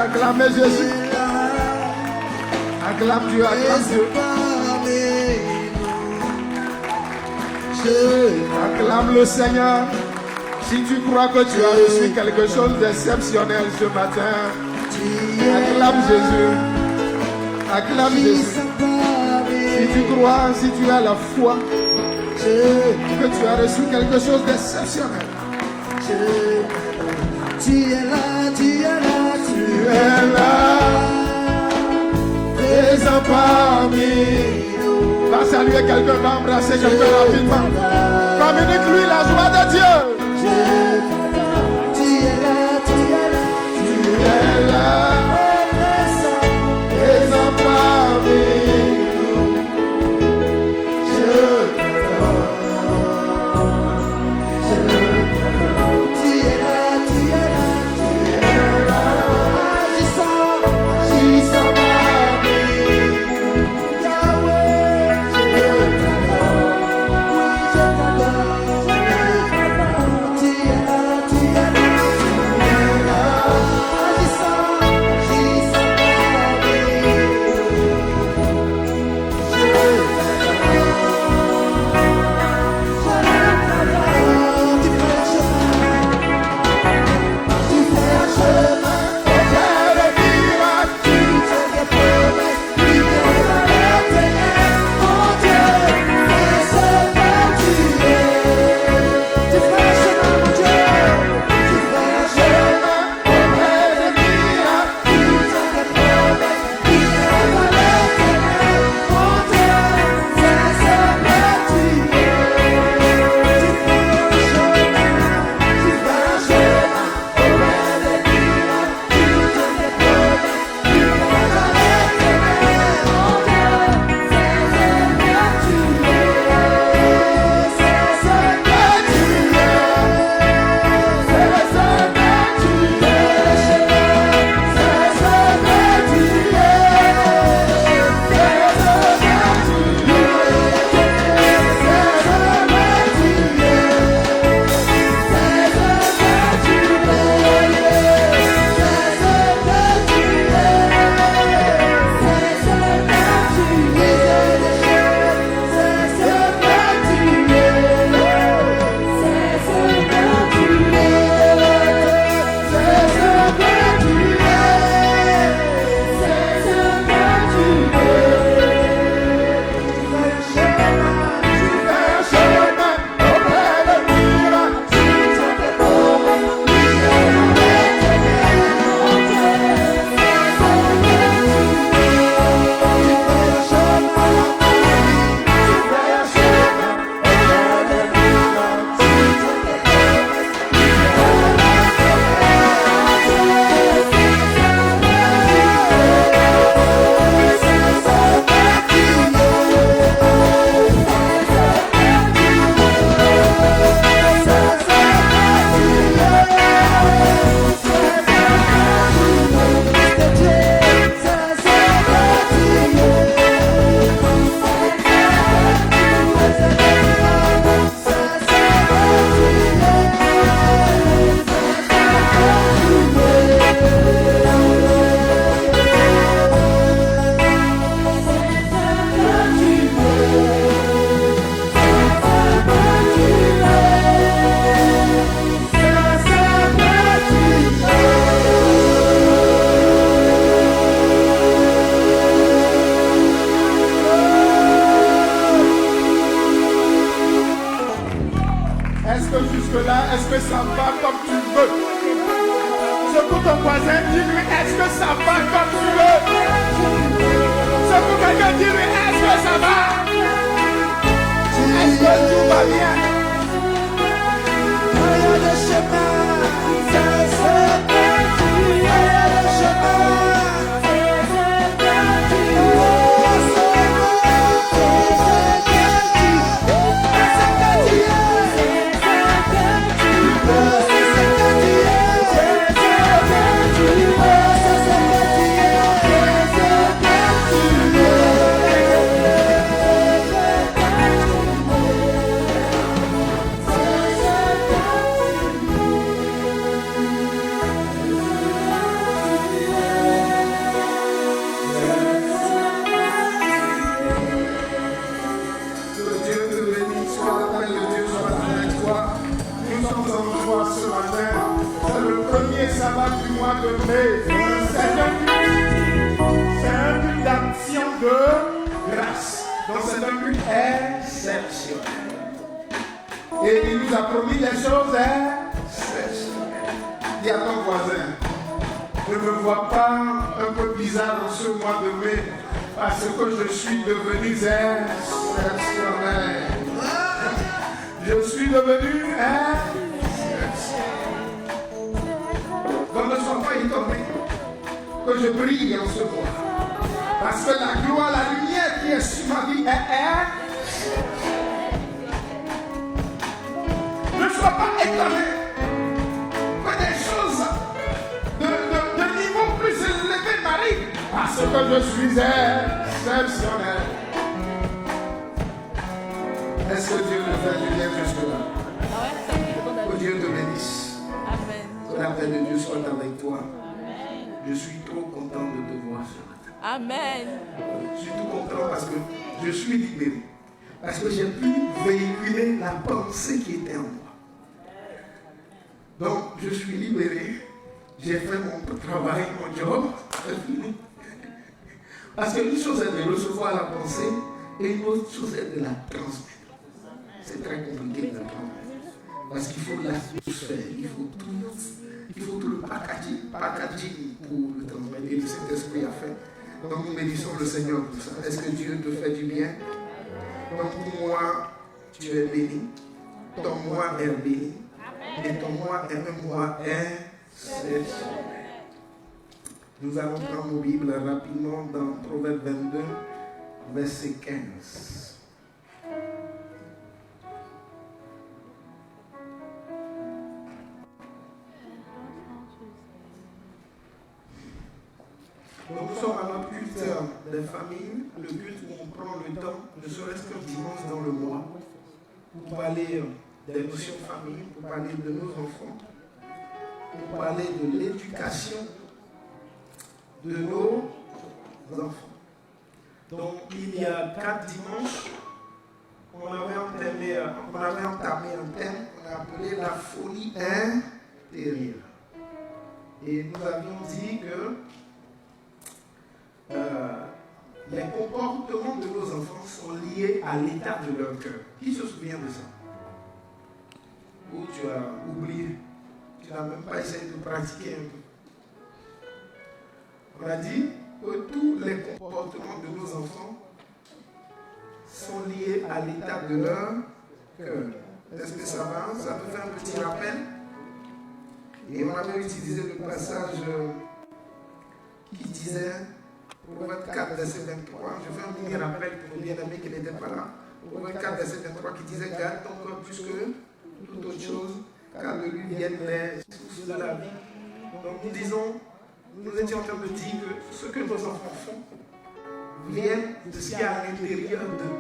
Acclamez Jésus. Acclame Dieu, acclame Dieu. Acclame le Seigneur. Si tu crois que tu as reçu quelque chose d'exceptionnel ce matin, acclame Jésus. Acclame Jésus. Si tu crois, si tu as la foi que tu as reçu quelque chose d'exceptionnel. Tu es là, tu es là, tu es là, présent parmi nous. Va saluer quelqu'un, va embrasser quelqu'un rapidement. Communique-lui la joie de Dieu. Tu es là, tu es là, tu es là, présent parmi nous. Je t'adore. tu es là, tu es là, Agissant parmi nous. Yahweh, Je t'adore. tu es là, tu es là, Est-ce que ça va comme tu veux? Secoue ton voisin, dis-lui, est-ce que ça va comme tu veux? Secoue quelqu'un, dis-lui, est-ce que ça va? Est-ce que tout va bien? le chemin, ça se perd, le chemin. toi ce matin. C'est le premier sabbat du mois de mai. C'est un culte d'action de grâce. Donc c'est un culte exceptionnel. Et il nous a promis des choses exceptionnelles. Dis à ton voisin, ne me vois pas un peu bizarre en ce mois de mai, parce que je suis devenu exceptionnel. Je suis devenu exceptionnel. Donc ne sois pas étonné que je brille en ce mois. Parce que la gloire, la lumière qui est sur ma vie est. Ne sois pas étonné que des choses de niveau plus élevé m'arrivent. Parce que je suis exceptionnel. Est-ce que Dieu me fait du bien jusque-là? Que Dieu te bénisse. Amen. Que la paix de Dieu soit avec toi. Je suis trop content de te voir ce matin. Amen. Je suis tout content parce que je suis libéré. Parce que j'ai pu véhiculer la pensée qui était en moi. Donc, je suis libéré. J'ai fait mon travail, mon job. C'est fini. Parce qu'une chose est de recevoir la pensée et une autre chose est de la transmettre. C'est très compliqué de la transmettre. Parce qu'il faut la faire, il faut tout le packaging pour le transmettre. Et le Saint-Esprit a fait. Donc nous bénissons le Seigneur pour ça. Est-ce que Dieu te fait du bien? Donc pour moi, tu es béni. Ton mois est béni. Et ton mois est un mois exceptionnel. Nous allons prendre nos Bibles rapidement dans Proverbe 22, verset 15. Donc nous sommes à notre culte des familles, le culte où on prend le temps, ne serait-ce qu'un dimanche dans le mois, pour parler des notions de famille, pour parler de nos enfants, pour parler de l'éducation de nos enfants. Donc il y a 4 dimanches, on avait entamé un thème qu'on a appelé la folie intérieure. Et nous avions dit que les comportements de nos enfants sont liés à l'état de leur cœur. Qui se souvient de ça? Ou tu as oublié? Tu n'as même pas essayé de pratiquer un peu. On a dit que tous les comportements de nos enfants sont liés à l'état de leur cœur. Est-ce que ça va? Ça te fait un petit rappel? Et on avait utilisé le passage qui disait, Proverbe 4, verset 23, je fais un mini rappel pour nos bien-aimés qui n'étaient pas là. Proverbe 4, verset 23 qui disait, garde ton corps plus que toute autre chose, car de lui viennent les sources de la vie. Donc nous étions en train de dire que ce que nos enfants font vient de ce qu'il y a à l'intérieur d'eux.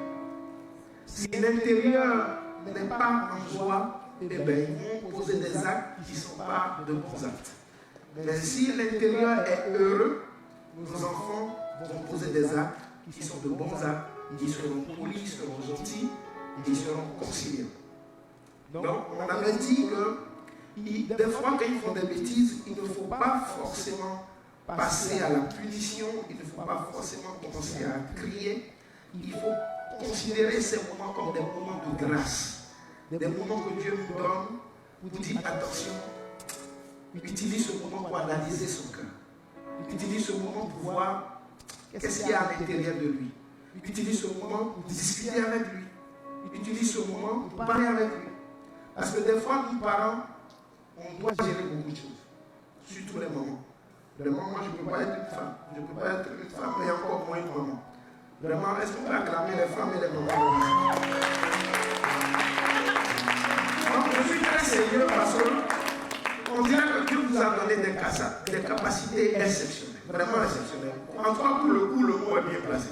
Si l'intérieur n'est pas en joie, eh bien, ils vont poser des actes qui ne sont pas de bons actes. Mais si l'intérieur est heureux, nos enfants vont poser des actes qui sont de bons actes, ils seront polis, ils seront gentils, ils seront conciliants. Donc, on avait dit que des fois, quand ils font des bêtises, il ne faut pas forcément passer à la punition, il ne faut pas forcément commencer à crier. Il faut considérer ces moments comme des moments de grâce, des moments que Dieu nous donne pour dire attention, utilise ce moment pour analyser son cœur. Utilise ce moment pour voir qu'est-ce qu'il y a à l'intérieur de lui. Utilise ce moment pour discuter avec lui. Utilise ce moment pour parler avec lui. Parce que des fois, nous parents, on doit gérer beaucoup de choses. Surtout les mamans. Vraiment, moi, je ne peux pas être une femme. Je ne peux pas être une femme, mais encore moins une maman. Vraiment, est-ce qu'on peut acclamer les femmes et les mamans? Donc, je suis très sérieux parce qu'on dirait que Dieu nous a donné des capacités exceptionnelles. Vraiment exceptionnelles. En tout cas, pour le coup, le mot est bien placé.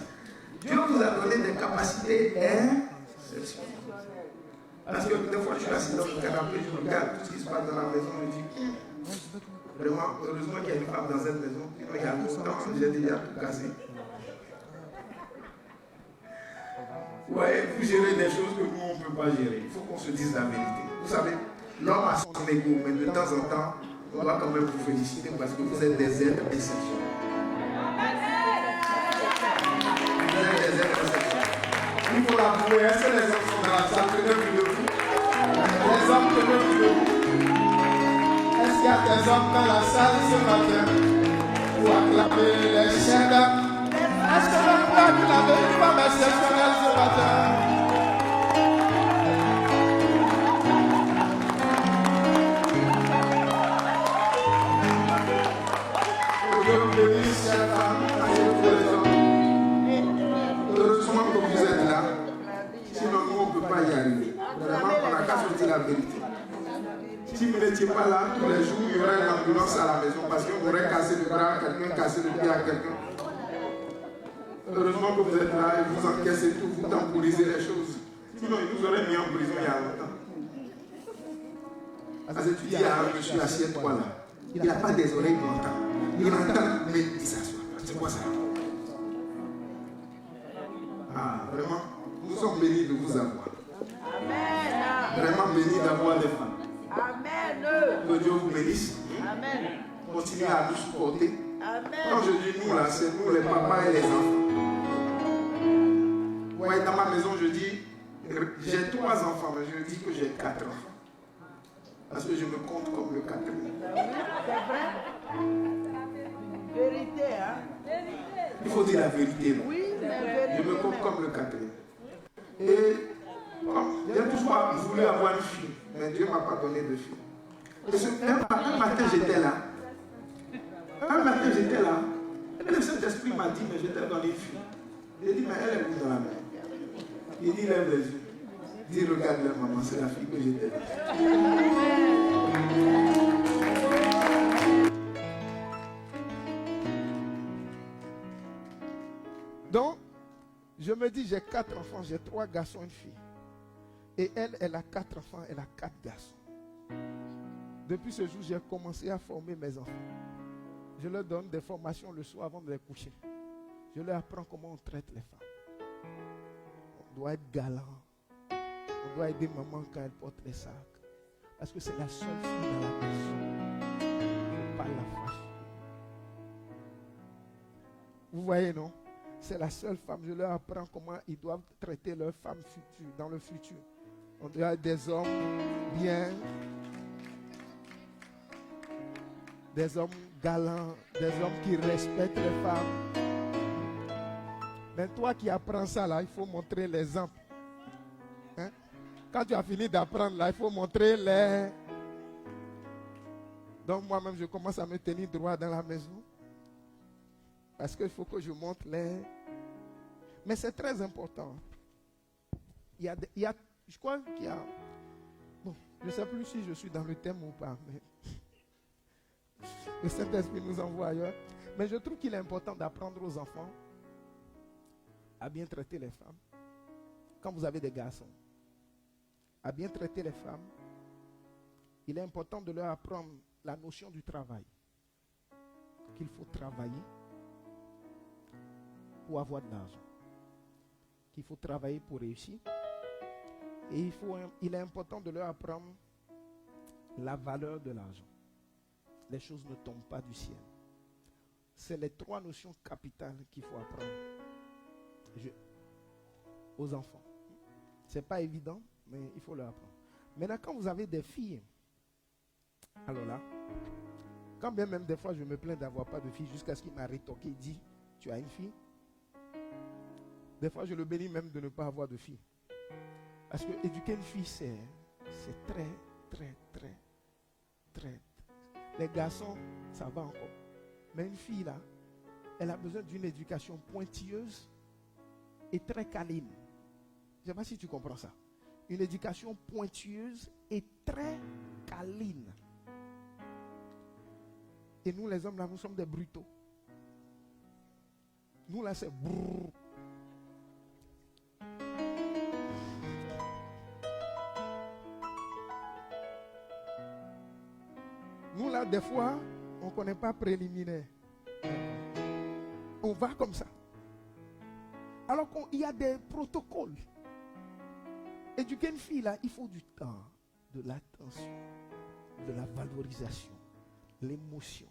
Dieu nous a donné des capacités exceptionnelles. Parce que des fois, je suis assis dans le canapé, je regarde tout ce qui se passe dans la maison, je dis, vraiment, heureusement qu'il y a une femme dans cette maison. Sinon, il y a longtemps, j'ai déjà tout cassé. Ouais, vous gérez des choses que nous, on ne peut pas gérer. Il faut qu'on se dise la vérité. Vous savez, L'homme a son ego, mais de temps en temps, on doit quand même vous féliciter parce que vous êtes des êtres exceptionnels. Vous êtes des êtres exceptionnels. Il faut l'avouer, est-ce que les hommes sont dans la salle? Tenez plus debout. Les hommes, tenez plus debout. Est-ce qu'il y a des hommes dans la salle ce matin pour acclamer les chiens d'âme? Est-ce que l'on peut acclamer une femme exceptionnelle ce matin? Heureusement que vous êtes là. Sinon, nous, on ne peut pas y arriver. Vraiment, on n'a qu'à se dire la vérité. Si vous n'étiez pas là, tous les jours, il y aurait une ambulance à la maison parce qu'on aurait cassé le bras à quelqu'un, cassé le pied à quelqu'un. Heureusement que vous êtes là et vous encaissez tout, vous temporisez les choses. Sinon, ils nous auraient mis en prison il y a longtemps. Parce que tu dis à un monsieur, assieds-toi là. Il n'a pas des oreilles pour entendre. Il entend, mais il s'assoit. C'est quoi ça? Ah, vraiment, nous sommes bénis de vous avoir. Amen. Vraiment bénis d'avoir des femmes. Amen. Que Dieu vous bénisse. Amen. Continuez à nous supporter. Amen. Quand je dis nous là, c'est nous les papas et les enfants. Ouais, dans ma maison, je dis, j'ai 3 enfants, mais je dis que j'ai 4 enfants. Parce que je me compte comme le 4e. C'est vrai. Vérité, hein? Il faut dire la vérité. Là. Oui, mais vérité. Je me compte comme le 4e. Et j'ai toujours voulu avoir une fille, mais Dieu ne m'a pas donné de fille. Et un matin, j'étais là. Et le Saint-Esprit m'a dit, mais je t'ai donné une fille. J'ai dit, mais elle est où dans la main? Il dit, lève les yeux. Il dit, regarde la maman, c'est la fille que j'étais. Donc, je me dis, j'ai 4 enfants, j'ai 3 garçons et une fille. Et elle a 4 enfants, elle a 4 garçons. Depuis ce jour, j'ai commencé à former mes enfants. Je leur donne des formations le soir avant de les coucher. Je leur apprends comment on traite les femmes. On doit être galant. On doit aider maman quand elle porte les sacs. Parce que c'est la seule fille dans la maison. Il ne faut pas la fâcher. Vous voyez, non? C'est la seule femme. Je leur apprends comment ils doivent traiter leurs femmes futures, dans le futur. On doit être des hommes bien, des hommes galants, des hommes qui respectent les femmes. Mais toi qui apprends ça là, il faut montrer l'exemple. Hein? Quand tu as fini d'apprendre là, il faut montrer les... Donc moi-même, je commence à me tenir droit dans la maison. Parce qu'il faut que je montre les... Mais c'est très important. Il y a, je crois qu'il y a... Bon, je ne sais plus si je suis dans le thème ou pas, mais... Le Saint-Esprit nous envoie ailleurs. Mais je trouve qu'il est important d'apprendre aux enfants à bien traiter les femmes. Quand vous avez des garçons, à bien traiter les femmes, il est important de leur apprendre la notion du travail. Qu'il faut travailler pour avoir de l'argent. Qu'il faut travailler pour réussir. Et il est important de leur apprendre la valeur de l'argent. Les choses ne tombent pas du ciel. C'est les 3 notions capitales qu'il faut apprendre aux enfants. Ce n'est pas évident, mais il faut leur apprendre. Maintenant, quand vous avez des filles, alors là, quand bien même des fois je me plains d'avoir pas de fille, jusqu'à ce qu'il m'a rétorqué, il dit, tu as une fille? Des fois je le bénis même de ne pas avoir de fille. Parce que éduquer une fille, c'est très. Les garçons, ça va encore. Mais une fille là, elle a besoin d'une éducation pointilleuse et très câline. Je ne sais pas si tu comprends ça. Une éducation pointilleuse et très câline. Et nous les hommes là, nous sommes des brutaux. Nous là, c'est brrr. Nous là, des fois, on ne connaît pas préliminaire. On va comme ça. Alors qu'il y a des protocoles. Éduquer une fille là, il faut du temps. de l'attention, de la valorisation, l'émotion.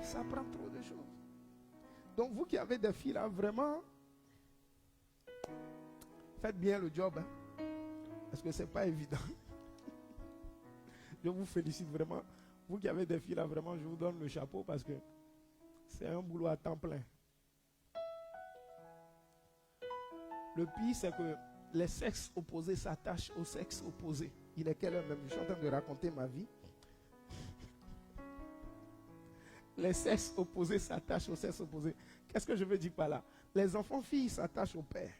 Ça prend trop de choses. Donc vous qui avez des filles là, vraiment, faites bien le job. Hein, parce que ce n'est pas évident. Je vous félicite vraiment. Vous qui avez des filles là, vraiment, je vous donne le chapeau parce que c'est un boulot à temps plein. Le pire, c'est que les sexes opposés s'attachent au sexe opposé. Il est quelle heure même? Je suis en train de raconter ma vie. Les sexes opposés s'attachent au sexe opposé. Qu'est-ce que je veux dire par là? Les enfants filles s'attachent au père.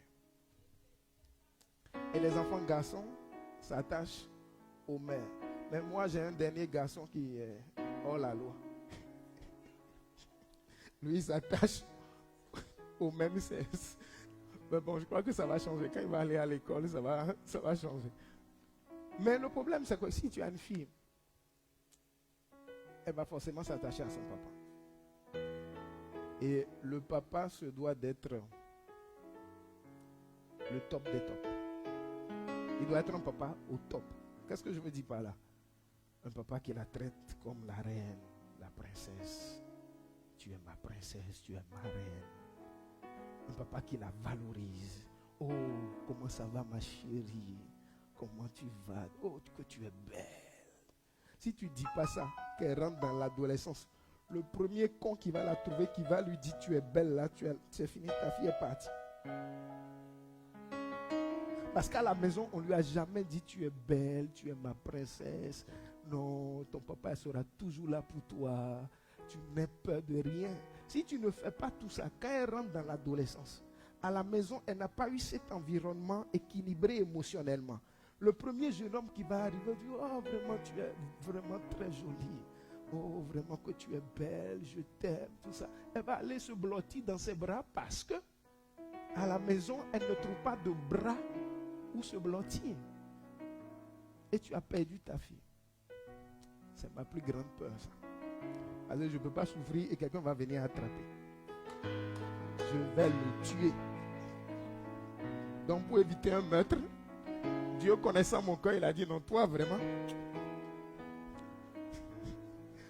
Et les enfants garçons s'attachent aux mères. Mais moi, j'ai un dernier garçon qui est hors la loi. Lui, il s'attache au même sexe. Mais bon, je crois que ça va changer. Quand il va aller à l'école, ça va changer. Mais le problème, c'est que si tu as une fille, elle va forcément s'attacher à son papa. Et le papa se doit d'être le top des tops. Il doit être un papa au top. Qu'est-ce que je veux dire par là? Un papa qui la traite comme la reine, la princesse. Tu es ma princesse, tu es ma reine. Un papa qui la valorise. Oh, comment ça va ma chérie? Comment tu vas? Oh, que tu es belle. Si tu ne dis pas ça, qu'elle rentre dans l'adolescence, le premier con qui va la trouver, qui va lui dire tu es belle là, c'est fini, ta fille est partie. Parce qu'à la maison, on ne lui a jamais dit tu es belle, tu es ma princesse. Non, ton papa sera toujours là pour toi. Tu n'aies peur de rien. Si tu ne fais pas tout ça, quand elle rentre dans l'adolescence, à la maison, elle n'a pas eu cet environnement équilibré émotionnellement. Le premier jeune homme qui va arriver dit oh vraiment tu es vraiment très jolie. Oh vraiment que tu es belle, je t'aime, tout ça. Elle va aller se blottir dans ses bras parce que à la maison, elle ne trouve pas de bras où se blottir. Et tu as perdu ta fille. C'est ma plus grande peur ça. Parce que je ne peux pas souffrir et quelqu'un va venir attraper. Je vais le tuer. Donc pour éviter un meurtre, Dieu connaissant mon cœur, il a dit non, toi vraiment,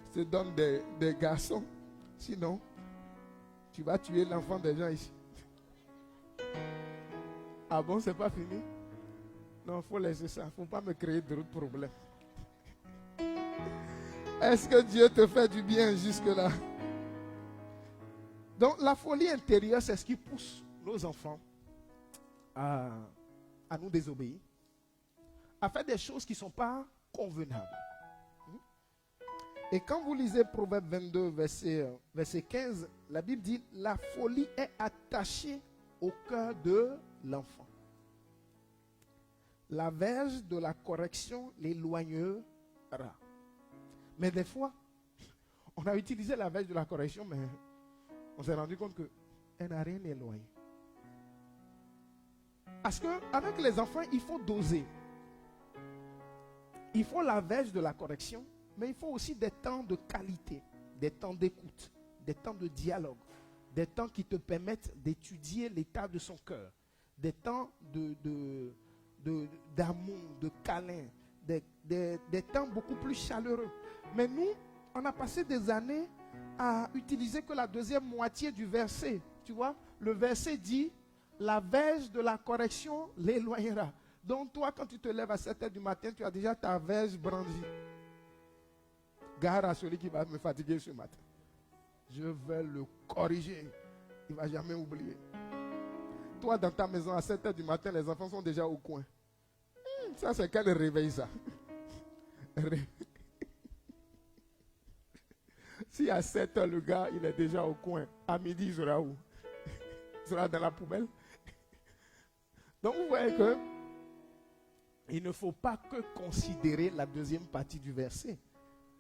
je te donne des garçons, sinon tu vas tuer l'enfant des gens ici. Ah bon, c'est pas fini? Non, il faut laisser ça, il ne faut pas me créer d'autres problèmes. Est-ce que Dieu te fait du bien jusque-là? Donc la folie intérieure, c'est ce qui pousse nos enfants à nous désobéir, à faire des choses qui ne sont pas convenables. Et quand vous lisez Proverbe 22, verset 15, la Bible dit « La folie est attachée au cœur de l'enfant. La verge de la correction l'éloignera. » Mais des fois, on a utilisé la verge de la correction, mais on s'est rendu compte qu'elle n'a rien éloigné. Parce qu'avec les enfants, il faut doser. Il faut la verge de la correction, mais il faut aussi des temps de qualité, des temps d'écoute, des temps de dialogue, des temps qui te permettent d'étudier l'état de son cœur, des temps d'amour, de câlin, des temps beaucoup plus chaleureux. Mais nous, on a passé des années à utiliser que la deuxième moitié du verset. Tu vois, le verset dit, la verge de la correction l'éloignera. Donc toi, quand tu te lèves à 7h du matin, tu as déjà ta verge brandie. Gare à celui qui va me fatiguer ce matin. Je vais le corriger. Il ne va jamais oublier. Toi, dans ta maison, à 7h du matin, les enfants sont déjà au coin. Ça, c'est quel réveil, ça? Si à 7h, le gars, il est déjà au coin, à midi, il sera où? Il sera dans la poubelle. Donc, vous voyez que il ne faut pas que considérer la deuxième partie du verset.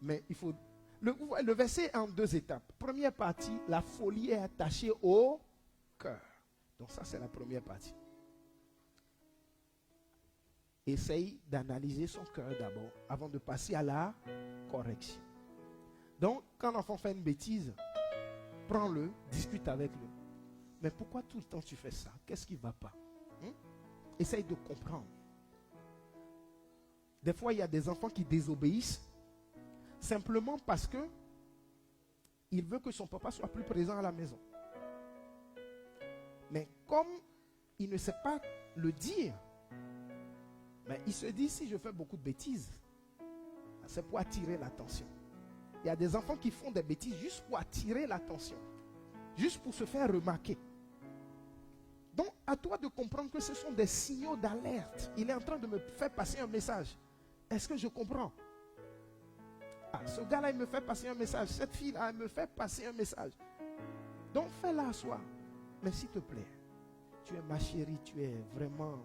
Mais il faut... Le verset est en deux étapes. Première partie, la folie est attachée au cœur. Donc ça, c'est la première partie. Essaye d'analyser son cœur d'abord, avant de passer à la correction. Donc, quand l'enfant fait une bêtise, prends-le, discute avec lui. Mais pourquoi tout le temps tu fais ça? Qu'est-ce qui ne va pas? Essaye de comprendre. Des fois, il y a des enfants qui désobéissent simplement parce que il veut que son papa soit plus présent à la maison. Mais comme il ne sait pas le dire, mais il se dit, si je fais beaucoup de bêtises, c'est pour attirer l'attention. Il y a des enfants qui font des bêtises juste pour attirer l'attention, juste pour se faire remarquer. Donc, à toi de comprendre que ce sont des signaux d'alerte. Il est en train de me faire passer un message. Est-ce que je comprends? Ah, ce gars-là, il me fait passer un message. Cette fille-là, elle me fait passer un message. Donc, fais-la asseoir. Mais s'il te plaît, tu es ma chérie, tu es vraiment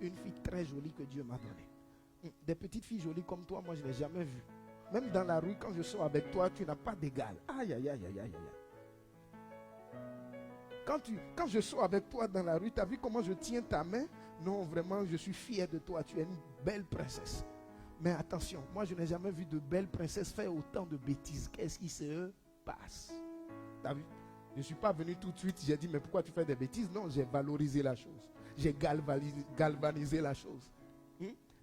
une fille très jolie que Dieu m'a donnée. Des petites filles jolies comme toi, moi, je ne l'ai jamais vues. Même dans la rue, quand je sors avec toi, tu n'as pas d'égal. Aïe, aïe, aïe, aïe, aïe, aïe. Quand je sors avec toi dans la rue, tu as vu comment je tiens ta main? Non, vraiment, je suis fier de toi. Tu es une belle princesse. Mais attention, moi, je n'ai jamais vu de belle princesse faire autant de bêtises. Qu'est-ce qui se passe? Tu as vu? Je ne suis pas venu tout de suite, j'ai dit, mais pourquoi tu fais des bêtises? Non, j'ai valorisé la chose. J'ai galvanisé la chose.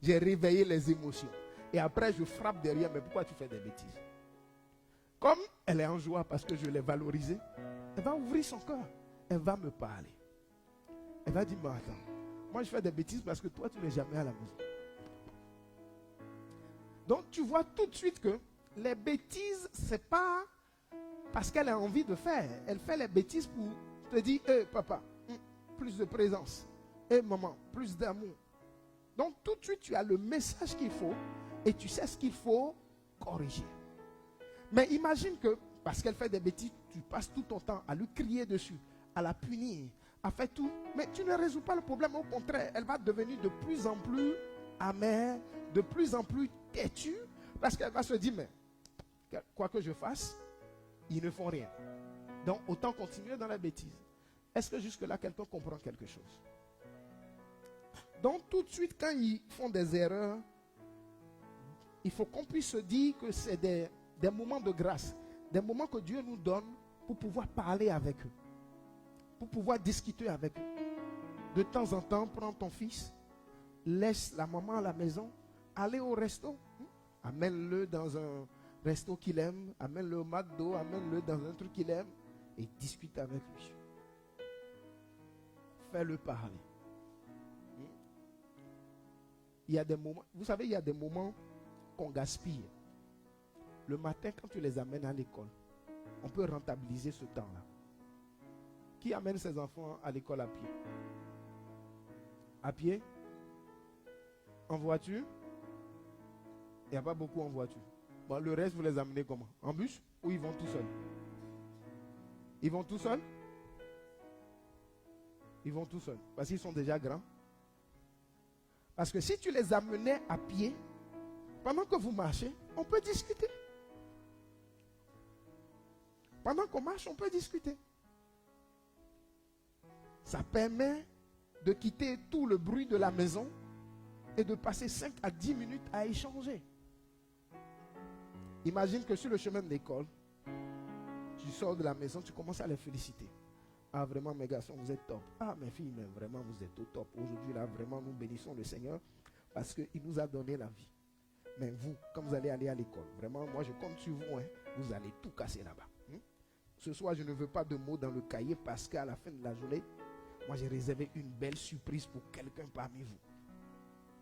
J'ai réveillé les émotions. Et après, je frappe derrière, mais pourquoi tu fais des bêtises? Comme elle est en joie parce que je l'ai valorisée, elle va ouvrir son cœur. Elle va me parler. Elle va dire, mais attends, moi je fais des bêtises parce que toi, tu n'es jamais à la maison. Donc, tu vois tout de suite que les bêtises, ce n'est pas parce qu'elle a envie de faire. Elle fait les bêtises pour te dire, papa, plus de présence. Maman, plus d'amour. Donc, tout de suite, tu as le message qu'il faut et tu sais ce qu'il faut corriger. Mais imagine que, parce qu'elle fait des bêtises, tu passes tout ton temps à lui crier dessus, à la punir, à faire tout. Mais tu ne résous pas le problème. Au contraire, elle va devenir de plus en plus amère, de plus en plus têtue, parce qu'elle va se dire, mais quoi que je fasse, ils ne font rien. Donc, autant continuer dans la bêtise. Est-ce que jusque-là, quelqu'un comprend quelque chose? Donc, tout de suite, quand ils font des erreurs, il faut qu'on puisse se dire que c'est des moments de grâce, des moments que Dieu nous donne pour pouvoir parler avec eux, pour pouvoir discuter avec eux. De temps en temps, prends ton fils, laisse la maman à la maison, allez au resto, amène-le dans un resto qu'il aime, amène-le au McDo, amène-le dans un truc qu'il aime et discute avec lui. Fais-le parler. Il y a des moments, vous savez, il y a des moments qu'on gaspille. Le matin, quand tu les amènes à l'école, on peut rentabiliser ce temps-là. Qui amène ses enfants à l'école à pied? À pied? En voiture? Il n'y a pas beaucoup en voiture. Bon, le reste, vous les amenez comment? En bus ou ils vont tout seuls? Ils vont tout seuls? Ils vont tout seuls parce qu'ils sont déjà grands. Parce que si tu les amenais à pied, pendant que vous marchez, on peut discuter. Pendant qu'on marche, on peut discuter. Ça permet de quitter tout le bruit de la maison et de passer 5 à 10 minutes à échanger. Imagine que sur le chemin de l'école, tu sors de la maison, tu commences à les féliciter. Ah, vraiment, mes garçons, vous êtes top. Ah, mes filles, mais vraiment, vous êtes au top. Aujourd'hui, là, vraiment, nous bénissons le Seigneur parce qu'il nous a donné la vie. Mais vous, quand vous allez aller à l'école, vraiment, moi, je compte sur vous. Vous allez tout casser là-bas. Ce soir, je ne veux pas de mots dans le cahier parce qu'à la fin de la journée, moi, j'ai réservé une belle surprise pour quelqu'un parmi vous.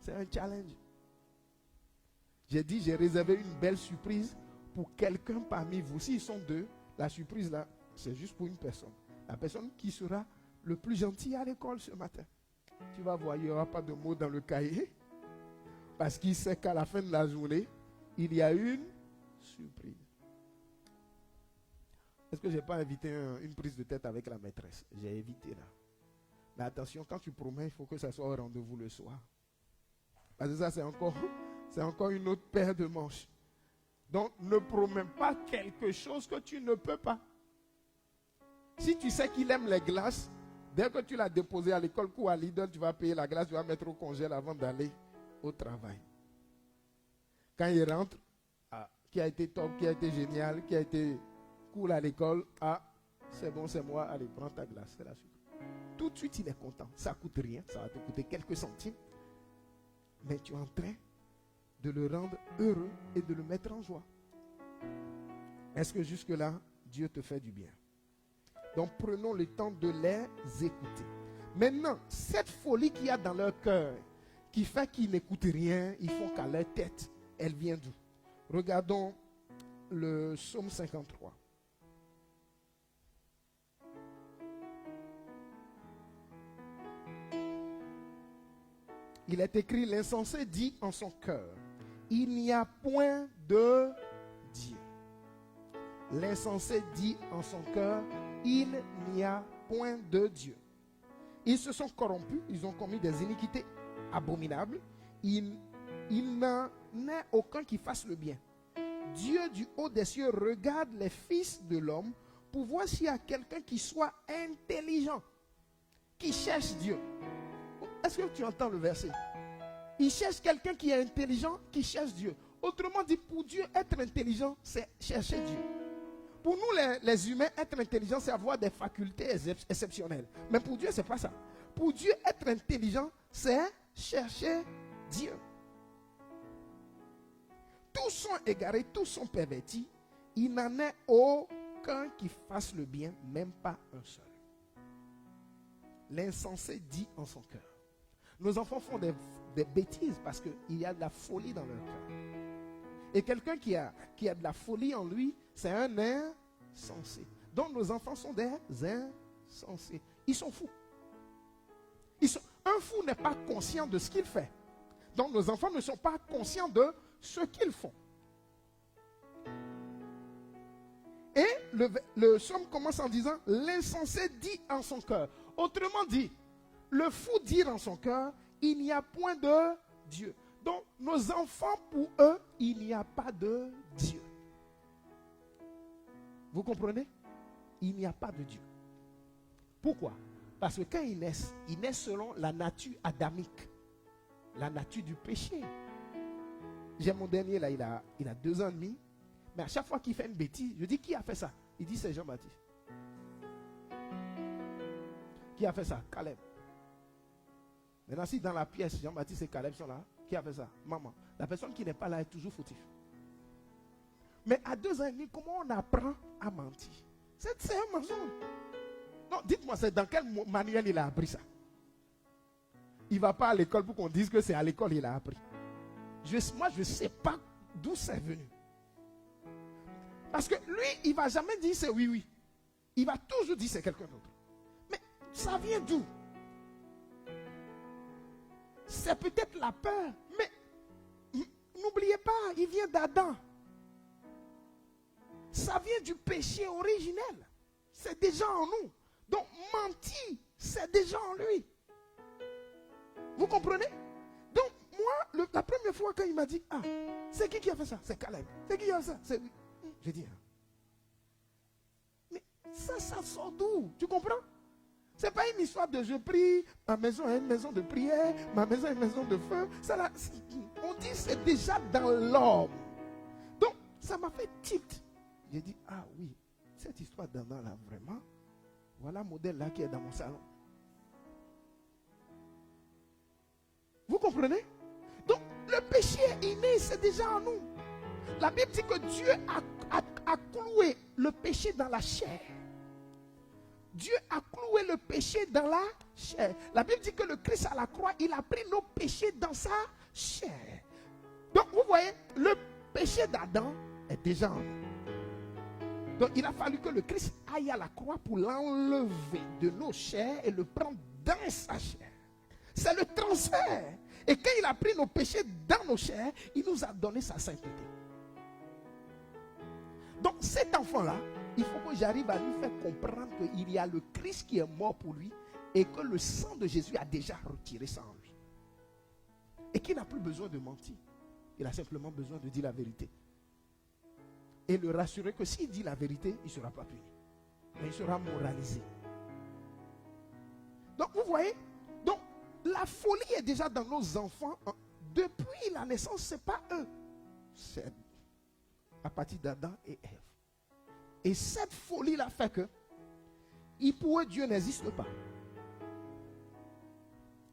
C'est un challenge. J'ai dit, j'ai réservé une belle surprise pour quelqu'un parmi vous. S'ils sont deux, la surprise là, c'est juste pour une personne. La personne qui sera le plus gentil à l'école ce matin. Tu vas voir, il n'y aura pas de mots dans le cahier. Parce qu'il sait qu'à la fin de la journée, il y a une surprise. Est-ce que je n'ai pas invité une prise de tête avec la maîtresse? J'ai évité là. Mais attention, quand tu promets, il faut que ça soit au rendez-vous le soir. Parce que ça, c'est encore une autre paire de manches. Donc, ne promets pas quelque chose que tu ne peux pas. Si tu sais qu'il aime les glaces, dès que tu l'as déposé à l'école ou à Lidl, tu vas payer la glace, tu vas mettre au congèle avant d'aller au travail. Quand il rentre, qui a été top, qui a été génial, qui a été cool à l'école, c'est bon, c'est moi, allez, prends ta glace, c'est la suite. Tout de suite, il est content. Ça ne coûte rien, ça va te coûter quelques centimes. Mais tu es en train de le rendre heureux et de le mettre en joie. Est-ce que jusque-là, Dieu te fait du bien? Donc prenons le temps de les écouter. Maintenant, cette folie qu'il y a dans leur cœur, qui fait qu'ils n'écoutent rien, ils font qu'à leur tête, elle vient d'où? Regardons le psaume 53. Il est écrit, l'insensé dit en son cœur, il n'y a point de Dieu. L'insensé dit en son cœur, il n'y a point de Dieu. Ils se sont corrompus, ils ont commis des iniquités abominables. Il n'en est aucun qui fasse le bien. Dieu du haut des cieux regarde les fils de l'homme pour voir s'il y a quelqu'un qui soit intelligent, qui cherche Dieu. Est-ce que tu entends le verset? Il cherche quelqu'un qui est intelligent, qui cherche Dieu. Autrement dit, pour Dieu, être intelligent, c'est chercher Dieu. Pour nous, les humains, être intelligent, c'est avoir des facultés exceptionnelles. Mais pour Dieu, ce n'est pas ça. Pour Dieu, être intelligent, c'est chercher Dieu. Tous sont égarés, tous sont pervertis. Il n'en est aucun qui fasse le bien, même pas un seul. L'insensé dit en son cœur. Nos enfants font des bêtises parce qu'il y a de la folie dans leur cœur. Et quelqu'un qui a de la folie en lui, c'est un insensé. Donc nos enfants sont des insensés. Ils sont fous. Un fou n'est pas conscient de ce qu'il fait. Donc nos enfants ne sont pas conscients de ce qu'ils font. Et le psaume commence en disant, l'insensé dit en son cœur. Autrement dit, le fou dit en son cœur, il n'y a point de Dieu. Donc, nos enfants, pour eux, il n'y a pas de Dieu. Vous comprenez? Il n'y a pas de Dieu. Pourquoi? Parce que quand ils naissent selon la nature adamique, la nature du péché. J'ai mon dernier là, il a 2 ans et demi, mais à chaque fois qu'il fait une bêtise, je dis, qui a fait ça? Il dit, c'est Jean-Baptiste. Qui a fait ça? Caleb. Maintenant, si dans la pièce, Jean-Baptiste et Caleb sont là, qui a fait ça? Maman. La personne qui n'est pas là est toujours fautive. Mais à 2 ans et demi, comment on apprend à mentir? C'est un mensonge. Non, dites-moi, c'est dans quel manuel il a appris ça? Il ne va pas à l'école pour qu'on dise que c'est à l'école qu'il a appris. Moi, je ne sais pas d'où c'est venu. Parce que lui, il ne va jamais dire c'est oui, oui. Il va toujours dire c'est quelqu'un d'autre. Mais ça vient d'où? C'est peut-être la peur, mais n'oubliez pas, il vient d'Adam. Ça vient du péché originel. C'est déjà en nous. Donc mentir, c'est déjà en lui. Vous comprenez? Donc moi, la première fois quand il m'a dit, ah, c'est qui a fait ça? C'est Caleb. C'est qui a fait ça? C'est lui. J'ai dit, mais ça sort d'où? Tu comprends? Ce n'est pas une histoire de je prie, ma maison est une maison de prière, ma maison est une maison de feu. On dit c'est déjà dans l'homme. Donc, ça m'a fait tilt. J'ai dit, ah oui, cette histoire d'Adam là, vraiment, voilà le modèle là qui est dans mon salon. Vous comprenez? Donc, le péché inné, c'est déjà en nous. La Bible dit que Dieu a cloué le péché dans la chair. Dieu a cloué le péché dans la chair. La Bible dit que le Christ à la croix, il a pris nos péchés dans sa chair. Donc vous voyez, le péché d'Adam est déjà en nous. Donc il a fallu que le Christ aille à la croix pour l'enlever de nos chairs et le prendre dans sa chair. C'est le transfert. Et quand il a pris nos péchés dans nos chairs, il nous a donné sa sainteté. Donc cet enfant-là, il faut que j'arrive à lui faire comprendre qu'il y a le Christ qui est mort pour lui et que le sang de Jésus a déjà retiré ça en lui. Et qu'il n'a plus besoin de mentir. Il a simplement besoin de dire la vérité. Et le rassurer que s'il dit la vérité, il ne sera pas puni. Mais il sera moralisé. Donc vous voyez, donc la folie est déjà dans nos enfants. Depuis la naissance, ce n'est pas eux. C'est à partir d'Adam et Ève. Et cette folie-là fait que, pour eux, Dieu n'existe pas.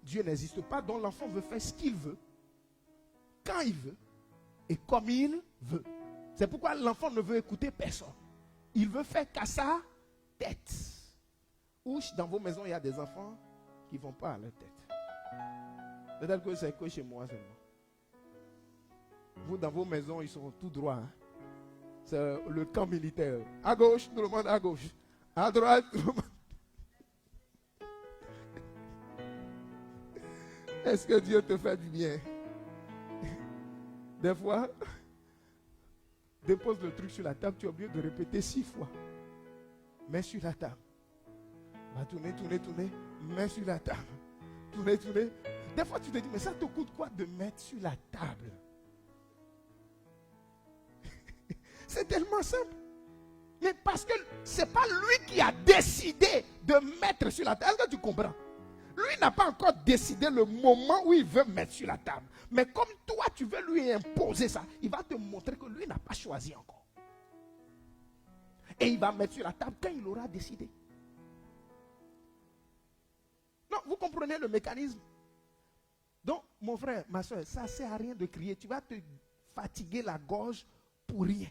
Dieu n'existe pas, donc l'enfant veut faire ce qu'il veut, quand il veut, et comme il veut. C'est pourquoi l'enfant ne veut écouter personne. Il veut faire qu'à sa tête. Ou dans vos maisons, il y a des enfants qui ne vont pas à leur tête. Peut-être que c'est que chez moi seulement. Vous, dans vos maisons, ils sont tout droits. Hein? C'est le camp militaire. À gauche, tout le monde à gauche. À droite, tout le monde. Est-ce que Dieu te fait du bien? Des fois, dépose le truc sur la table, tu es obligé de répéter 6 fois. Mets sur la table. Va tourner, mets sur la table. Tourner. Des fois, tu te dis, mais ça te coûte quoi de mettre sur la table? C'est tellement simple. Mais parce que ce n'est pas lui qui a décidé de mettre sur la table. Est-ce que tu comprends? Lui n'a pas encore décidé le moment où il veut mettre sur la table. Mais comme toi, tu veux lui imposer ça, il va te montrer que lui n'a pas choisi encore. Et il va mettre sur la table quand il aura décidé. Non, vous comprenez le mécanisme? Donc, mon frère, ma soeur, ça ne sert à rien de crier. Tu vas te fatiguer la gorge pour rien.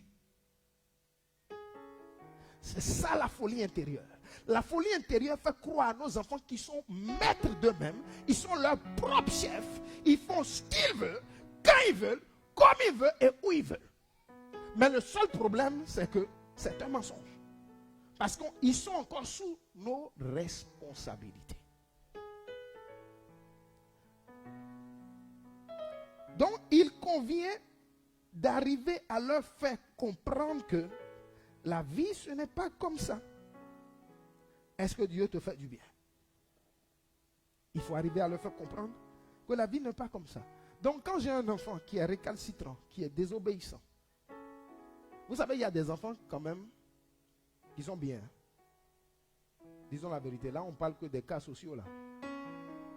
C'est ça la folie intérieure. La folie intérieure fait croire à nos enfants qu'ils sont maîtres d'eux-mêmes. Ils sont leurs propres chefs. Ils font ce qu'ils veulent, quand ils veulent, comme ils veulent et où ils veulent. Mais le seul problème, c'est que c'est un mensonge. Parce qu'ils sont encore sous nos responsabilités. Donc, il convient d'arriver à leur faire comprendre que la vie, ce n'est pas comme ça. Est-ce que Dieu te fait du bien? Il faut arriver à leur faire comprendre que la vie n'est pas comme ça. Donc, quand j'ai un enfant qui est récalcitrant, qui est désobéissant, vous savez, il y a des enfants quand même qui sont bien. Disons la vérité. Là, on ne parle que des cas sociaux là.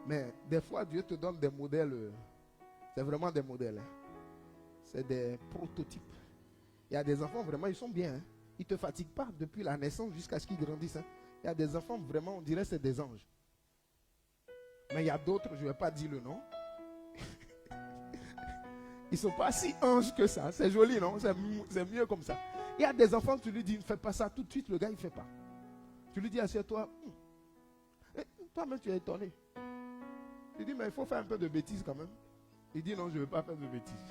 Mais des fois, Dieu te donne des modèles. C'est vraiment des modèles. C'est des prototypes. Il y a des enfants, vraiment, ils sont bien. Hein. Ils ne te fatiguent pas depuis la naissance jusqu'à ce qu'ils grandissent. Hein. Il y a des enfants, vraiment, on dirait que c'est des anges. Mais il y a d'autres, je ne vais pas dire le nom. Ils ne sont pas si anges que ça. C'est joli, non? C'est mieux comme ça. Il y a des enfants, tu lui dis, ne fais pas ça. Tout de suite, le gars, il ne fait pas. Tu lui dis, assieds-toi. Toi-même, tu es étonné. Tu dis, mais il faut faire un peu de bêtises quand même. Il dit, non, je ne veux pas faire de bêtises.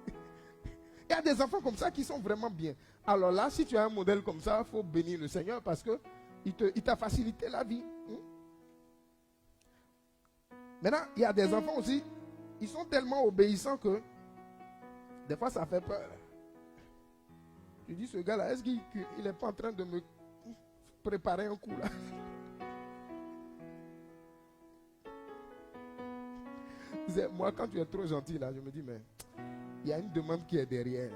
Il y a des enfants comme ça qui sont vraiment bien. Alors là, si tu as un modèle comme ça, il faut bénir le Seigneur parce qu'il t'a facilité la vie. Maintenant, il y a des enfants aussi, ils sont tellement obéissants que des fois, ça fait peur. Tu dis, ce gars-là, est-ce qu'il n'est pas en train de me préparer un coup là? Moi, quand tu es trop gentil là, je me dis, mais il y a une demande qui est derrière.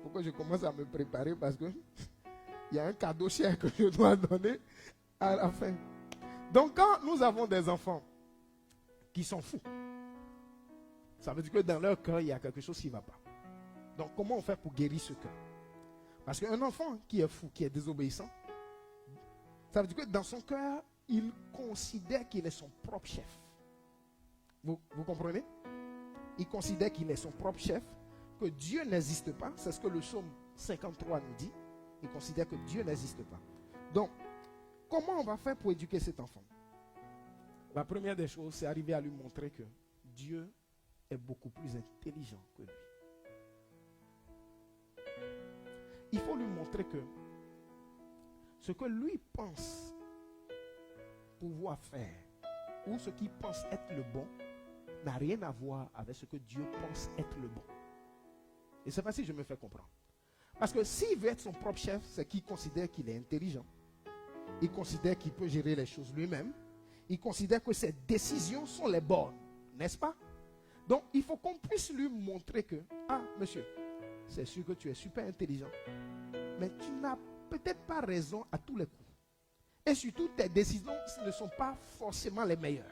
Faut que je commence à me préparer parce que il y a un cadeau cher que je dois donner à la fin. Donc, quand nous avons des enfants qui sont fous, ça veut dire que dans leur cœur, il y a quelque chose qui ne va pas. Donc, comment on fait pour guérir ce cœur? Parce qu'un enfant qui est fou, qui est désobéissant, ça veut dire que dans son cœur, il considère qu'il est son propre chef. Vous comprenez? Il considère qu'il est son propre chef, que Dieu n'existe pas. C'est ce que le psaume 53 nous dit. Il considère que Dieu n'existe pas. Donc, comment on va faire pour éduquer cet enfant? La première des choses, c'est arriver à lui montrer que Dieu est beaucoup plus intelligent que lui. Il faut lui montrer que ce que lui pense pouvoir faire, ou ce qu'il pense être le bon, n'a rien à voir avec ce que Dieu pense être le bon. Et c'est facile, je me fais comprendre. Parce que s'il veut être son propre chef, c'est qu'il considère qu'il est intelligent. Il considère qu'il peut gérer les choses lui-même. Il considère que ses décisions sont les bonnes. N'est-ce pas? Donc, il faut qu'on puisse lui montrer que, ah, monsieur, c'est sûr que tu es super intelligent. Mais tu n'as peut-être pas raison à tous les coups. Et surtout, tes décisions ne sont pas forcément les meilleures.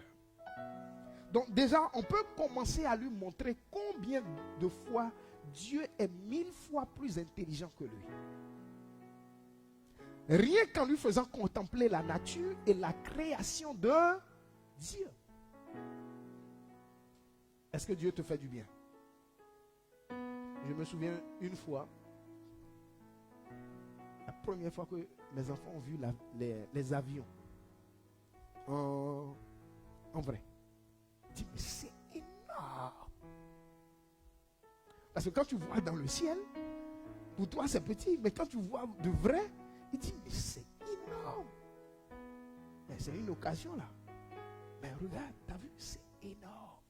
Donc déjà, on peut commencer à lui montrer combien de fois Dieu est 1000 fois plus intelligent que lui. Rien qu'en lui faisant contempler la nature et la création de Dieu. Est-ce que Dieu te fait du bien? Je me souviens une fois, la première fois que mes enfants ont vu les avions en vrai. Je dis, mais c'est énorme. Parce que quand tu vois dans le ciel, pour toi c'est petit, mais quand tu vois de vrai, il dit, mais c'est énorme. Mais c'est une occasion là. Mais regarde, tu as vu, c'est énorme.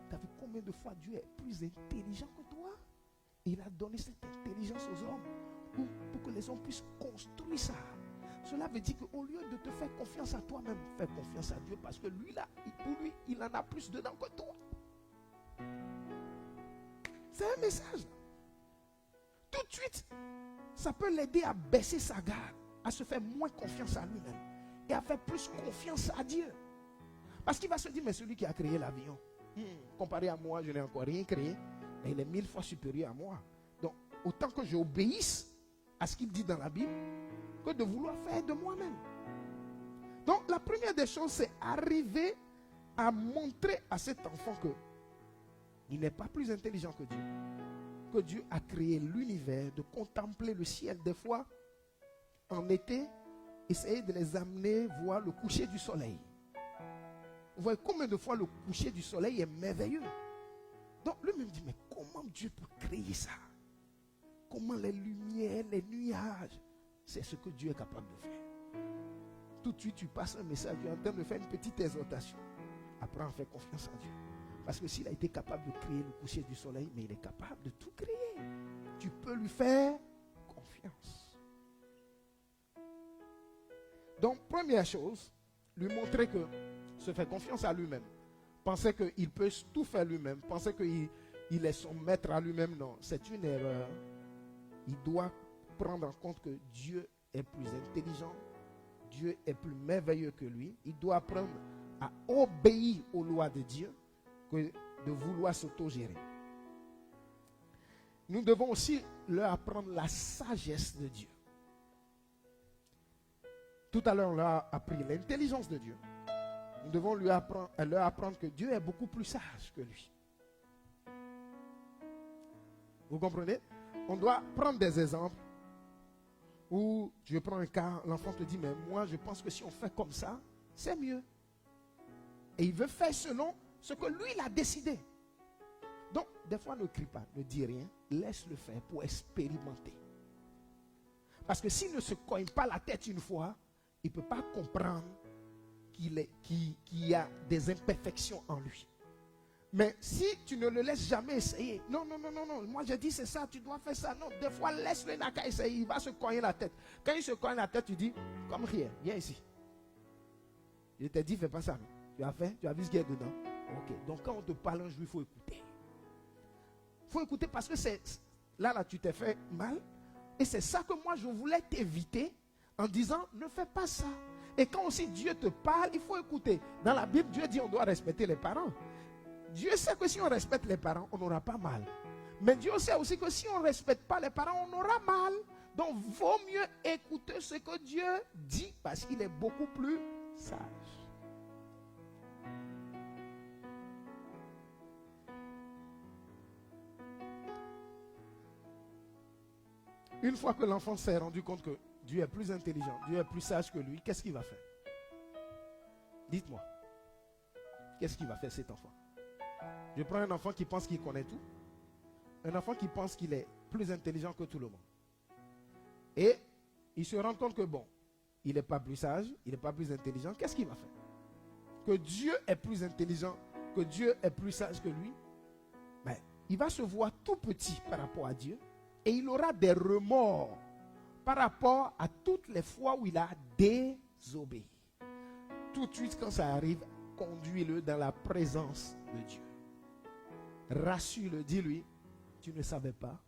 Tu as vu combien de fois Dieu est plus intelligent que toi? Et il a donné cette intelligence aux hommes pour que les hommes puissent construire ça. Cela veut dire qu'au lieu de te faire confiance à toi-même, fais confiance à Dieu parce que lui là, pour lui, il en a plus dedans que toi. C'est un message. Tout de suite, ça peut l'aider à baisser sa garde, à se faire moins confiance à lui-même et à faire plus confiance à Dieu. Parce qu'il va se dire, mais celui qui a créé l'avion, comparé à moi, je n'ai encore rien créé, mais il est 1000 fois supérieur à moi. Donc, autant que j'obéisse à ce qu'il dit dans la Bible, que de vouloir faire de moi-même. Donc, la première des choses, c'est arriver à montrer à cet enfant que il n'est pas plus intelligent que Dieu. Que Dieu a créé l'univers, de contempler le ciel. Des fois, en été, essayer de les amener voir le coucher du soleil. Vous voyez combien de fois le coucher du soleil est merveilleux. Donc lui-même dit, mais comment Dieu peut créer ça? Comment les lumières, les nuages? C'est ce que Dieu est capable de faire. Tout de suite, tu passes un message, tu es en train de faire une petite exhortation. Apprends à faire confiance en Dieu. Parce que s'il a été capable de créer le coucher du soleil, mais il est capable de tout créer. Tu peux lui faire confiance. Donc, première chose, lui montrer que se faire confiance à lui-même. Penser qu'il peut tout faire lui-même. Penser qu'il est son maître à lui-même. Non, c'est une erreur. Il doit prendre en compte que Dieu est plus intelligent. Dieu est plus merveilleux que lui. Il doit apprendre à obéir aux lois de Dieu que de vouloir s'autogérer. Nous devons aussi leur apprendre la sagesse de Dieu. Tout à l'heure, on leur a appris l'intelligence de Dieu. Nous devons leur apprendre que Dieu est beaucoup plus sage que lui. Vous comprenez? On doit prendre des exemples où je prends un cas, l'enfant te dit, mais moi je pense que si on fait comme ça, c'est mieux. Et il veut faire selon ce que lui il a décidé. Donc, des fois ne crie pas, ne dis rien, laisse-le faire pour expérimenter. Parce que s'il ne se cogne pas la tête une fois, il ne peut pas comprendre qu'il y a des imperfections en lui. Mais si tu ne le laisses jamais essayer, non, moi je dis c'est ça, tu dois faire ça. Non, des fois laisse-le n'a qu'à essayer, il va se cogner la tête. Quand il se cogne la tête, tu dis, comme rien, viens ici. Je t'ai dit, fais pas ça. Non. Tu as fait, tu as vu ce qu'il y a dedans. Ok, donc quand on te parle un jour, il faut écouter. Il faut écouter parce que c'est là tu t'es fait mal. Et c'est ça que moi je voulais t'éviter en disant, ne fais pas ça. Et quand aussi Dieu te parle, il faut écouter. Dans la Bible, Dieu dit on doit respecter les parents. Dieu sait que si on respecte les parents, on n'aura pas mal. Mais Dieu sait aussi que si on ne respecte pas les parents, on aura mal. Donc, vaut mieux écouter ce que Dieu dit parce qu'il est beaucoup plus sage. Une fois que l'enfant s'est rendu compte que Dieu est plus intelligent, Dieu est plus sage que lui, qu'est-ce qu'il va faire? Dites-moi. Qu'est-ce qu'il va faire cet enfant? Je prends un enfant qui pense qu'il connaît tout. Un enfant qui pense qu'il est plus intelligent que tout le monde. Et il se rend compte que bon, il n'est pas plus sage, il n'est pas plus intelligent. Qu'est-ce qu'il va faire? Que Dieu est plus intelligent, que Dieu est plus sage que lui. Ben, il va se voir tout petit par rapport à Dieu. Et il aura des remords par rapport à toutes les fois où il a désobéi. Tout de suite quand ça arrive, conduis-le dans la présence de Dieu. Rassure-le, dis-lui, tu ne savais pas,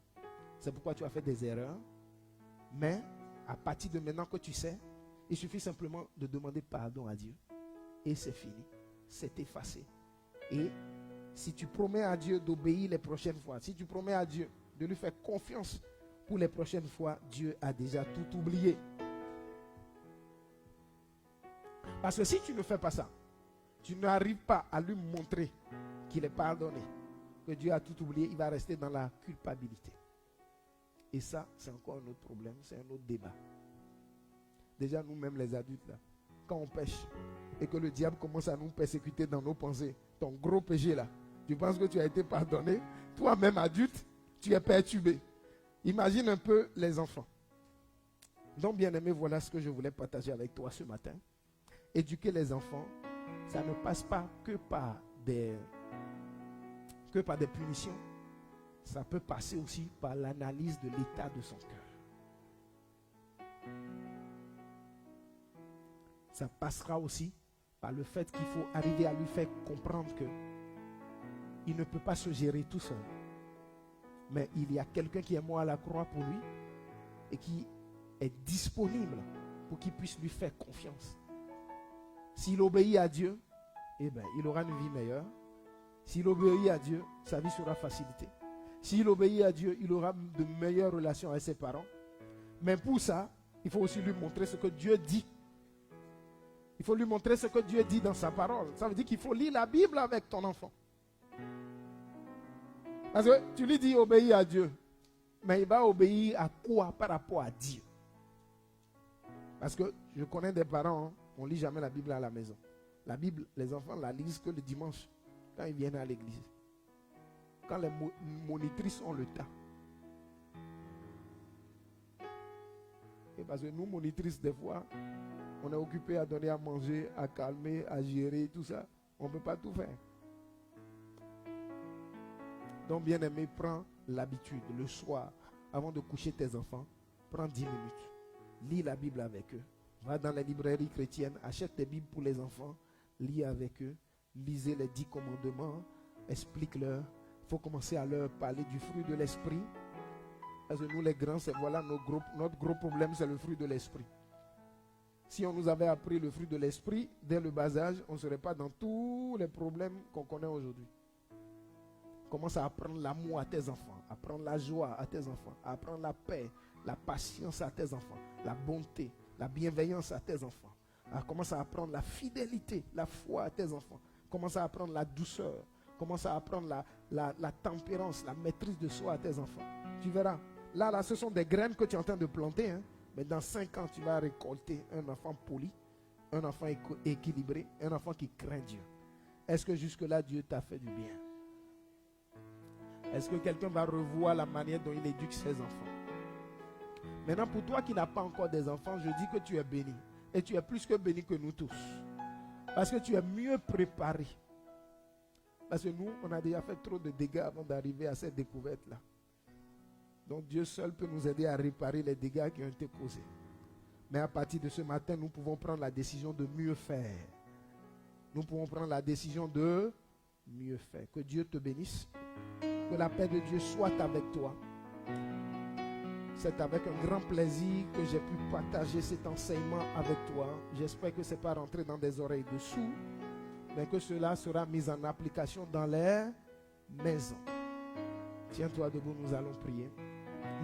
c'est pourquoi tu as fait des erreurs, mais à partir de maintenant que tu sais, il suffit simplement de demander pardon à Dieu et c'est fini, c'est effacé. Et si tu promets à Dieu d'obéir les prochaines fois, si tu promets à Dieu de lui faire confiance pour les prochaines fois, Dieu a déjà tout oublié. Parce que si tu ne fais pas ça, tu n'arrives pas à lui montrer qu'il est pardonné. que Dieu a tout oublié, il va rester dans la culpabilité. Et ça, c'est encore un autre problème, c'est un autre débat. Déjà, nous-mêmes les adultes, là, quand on pêche et que le diable commence à nous persécuter dans nos pensées, ton gros péché là, tu penses que tu as été pardonné, toi-même adulte, tu es perturbé. Imagine un peu les enfants. Donc, bien-aimé, voilà ce que je voulais partager avec toi ce matin. Éduquer les enfants, ça ne passe pas que par des punitions. Ça peut passer aussi par l'analyse de l'état de son cœur. Ça passera aussi par le fait qu'il faut arriver à lui faire comprendre que il ne peut pas se gérer tout seul. Mais il y a quelqu'un qui est mort à la croix pour lui et qui est disponible pour qu'il puisse lui faire confiance. S'il obéit à Dieu, eh bien, il aura une vie meilleure. S'il obéit à Dieu, sa vie sera facilitée. S'il obéit à Dieu, il aura de meilleures relations avec ses parents. Mais pour ça, il faut aussi lui montrer ce que Dieu dit. Il faut lui montrer ce que Dieu dit dans sa parole. Ça veut dire qu'il faut lire la Bible avec ton enfant. Parce que tu lui dis obéir à Dieu. Mais il va obéir à quoi par rapport à Dieu? Parce que je connais des parents, hein, on ne lit jamais la Bible à la maison. La Bible, les enfants la lisent que le dimanche, quand ils viennent à l'église. Quand les monitrices ont le temps. Et parce que nous, monitrices, des fois, on est occupé à donner à manger, à calmer, à gérer, tout ça. On ne peut pas tout faire. Donc, bien-aimé, prends l'habitude, le soir, avant de coucher tes enfants, prends 10 minutes. Lis la Bible avec eux. Va dans les librairies chrétiennes, achète des Bibles pour les enfants, lis avec eux, lisez les 10 commandements, explique-leur. Il faut commencer à leur parler du fruit de l'esprit. Parce que nous les grands, c'est voilà notre gros problème, c'est le fruit de l'esprit. Si on nous avait appris le fruit de l'esprit dès le bas âge, on ne serait pas dans tous les problèmes qu'on connaît aujourd'hui. Commence à apprendre l'amour à tes enfants, à apprendre la joie à tes enfants, à apprendre la paix, la patience à tes enfants, la bonté, la bienveillance à tes enfants. Commence à apprendre la fidélité, la foi à tes enfants. Commence à apprendre la douceur. Commence à apprendre la tempérance, la maîtrise de soi à tes enfants. Tu verras. Là, ce sont des graines que tu es en train de planter. Hein? Mais dans 5 ans, tu vas récolter un enfant poli, un enfant équilibré, un enfant qui craint Dieu. Est-ce que jusque-là, Dieu t'a fait du bien? Est-ce que quelqu'un va revoir la manière dont il éduque ses enfants? Maintenant, pour toi qui n'as pas encore des enfants, je dis que tu es béni. Et tu es plus que béni que nous tous. Parce que tu es mieux préparé. Parce que nous, on a déjà fait trop de dégâts avant d'arriver à cette découverte-là. Donc Dieu seul peut nous aider à réparer les dégâts qui ont été causés. Mais à partir de ce matin, nous pouvons prendre la décision de mieux faire. Nous pouvons prendre la décision de mieux faire. Que Dieu te bénisse. Que la paix de Dieu soit avec toi. C'est avec un grand plaisir que j'ai pu partager cet enseignement avec toi. J'espère que ce n'est pas rentré dans des oreilles de sourds, mais que cela sera mis en application dans les maisons. Tiens-toi debout, nous allons prier.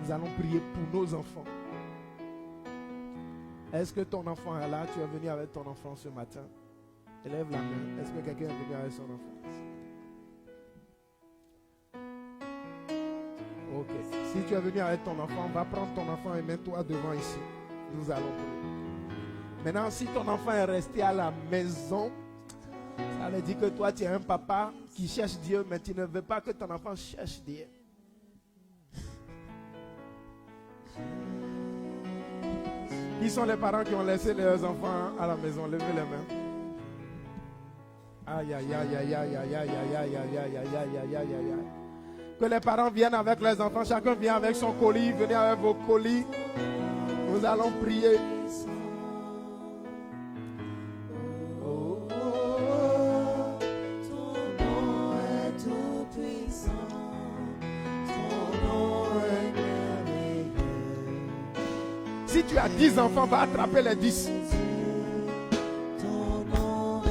Nous allons prier pour nos enfants. Est-ce que ton enfant est là? Tu es venu avec ton enfant ce matin? Élève la main. Est-ce que quelqu'un est venu avec son enfant? Ok. Si tu es venu avec ton enfant, va prendre ton enfant et mets-toi devant ici. Nous allons prier. Maintenant, si ton enfant est resté à la maison, ça veut dire que toi, tu es un papa qui cherche Dieu, mais tu ne veux pas que ton enfant cherche Dieu. Qui sont les parents qui ont laissé leurs enfants à la maison? Levez les mains. Aïe, aïe, aïe, aïe, aïe, aïe, aïe, aïe, aïe, aïe, aïe, aïe, aïe, aïe, aïe. Que les parents viennent avec les enfants. Chacun vient avec son colis. Venez avec vos colis. Nous allons prier. Si tu as 10 enfants, va attraper les 10. Ton nom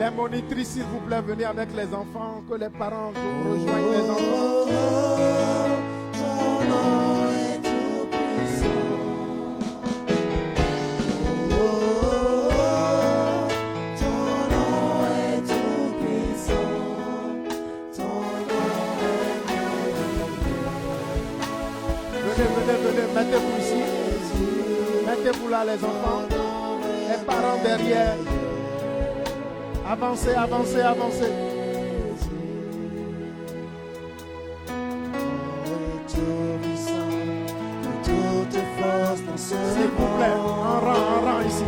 Les monitrices, s'il vous plaît, venez avec les enfants, que les parents rejoignent les enfants. Ton nom est tout puissant. Ton nom est tout puissant. Ton nom Venez, mettez-vous ici. Mettez-vous là, les enfants. Les parents derrière. Avancez. S'il vous plaît, en rang ici.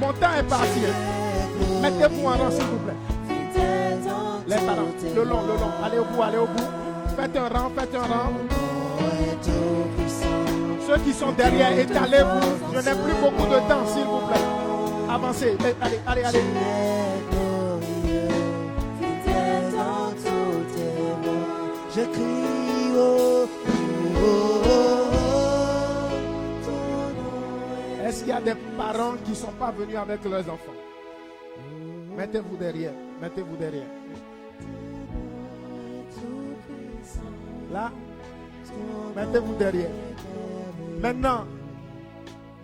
Mon temps est parti. Mettez-vous en rang, s'il vous plaît. Les parents, le long. Allez au bout. Faites un rang. Ceux qui sont derrière, étalez-vous. Je n'ai plus beaucoup de temps, s'il vous plaît. Avancez. Allez. Je crie oh. Est-ce qu'il y a des parents qui ne sont pas venus avec leurs enfants? Mettez-vous derrière. Là, mettez-vous derrière. Maintenant,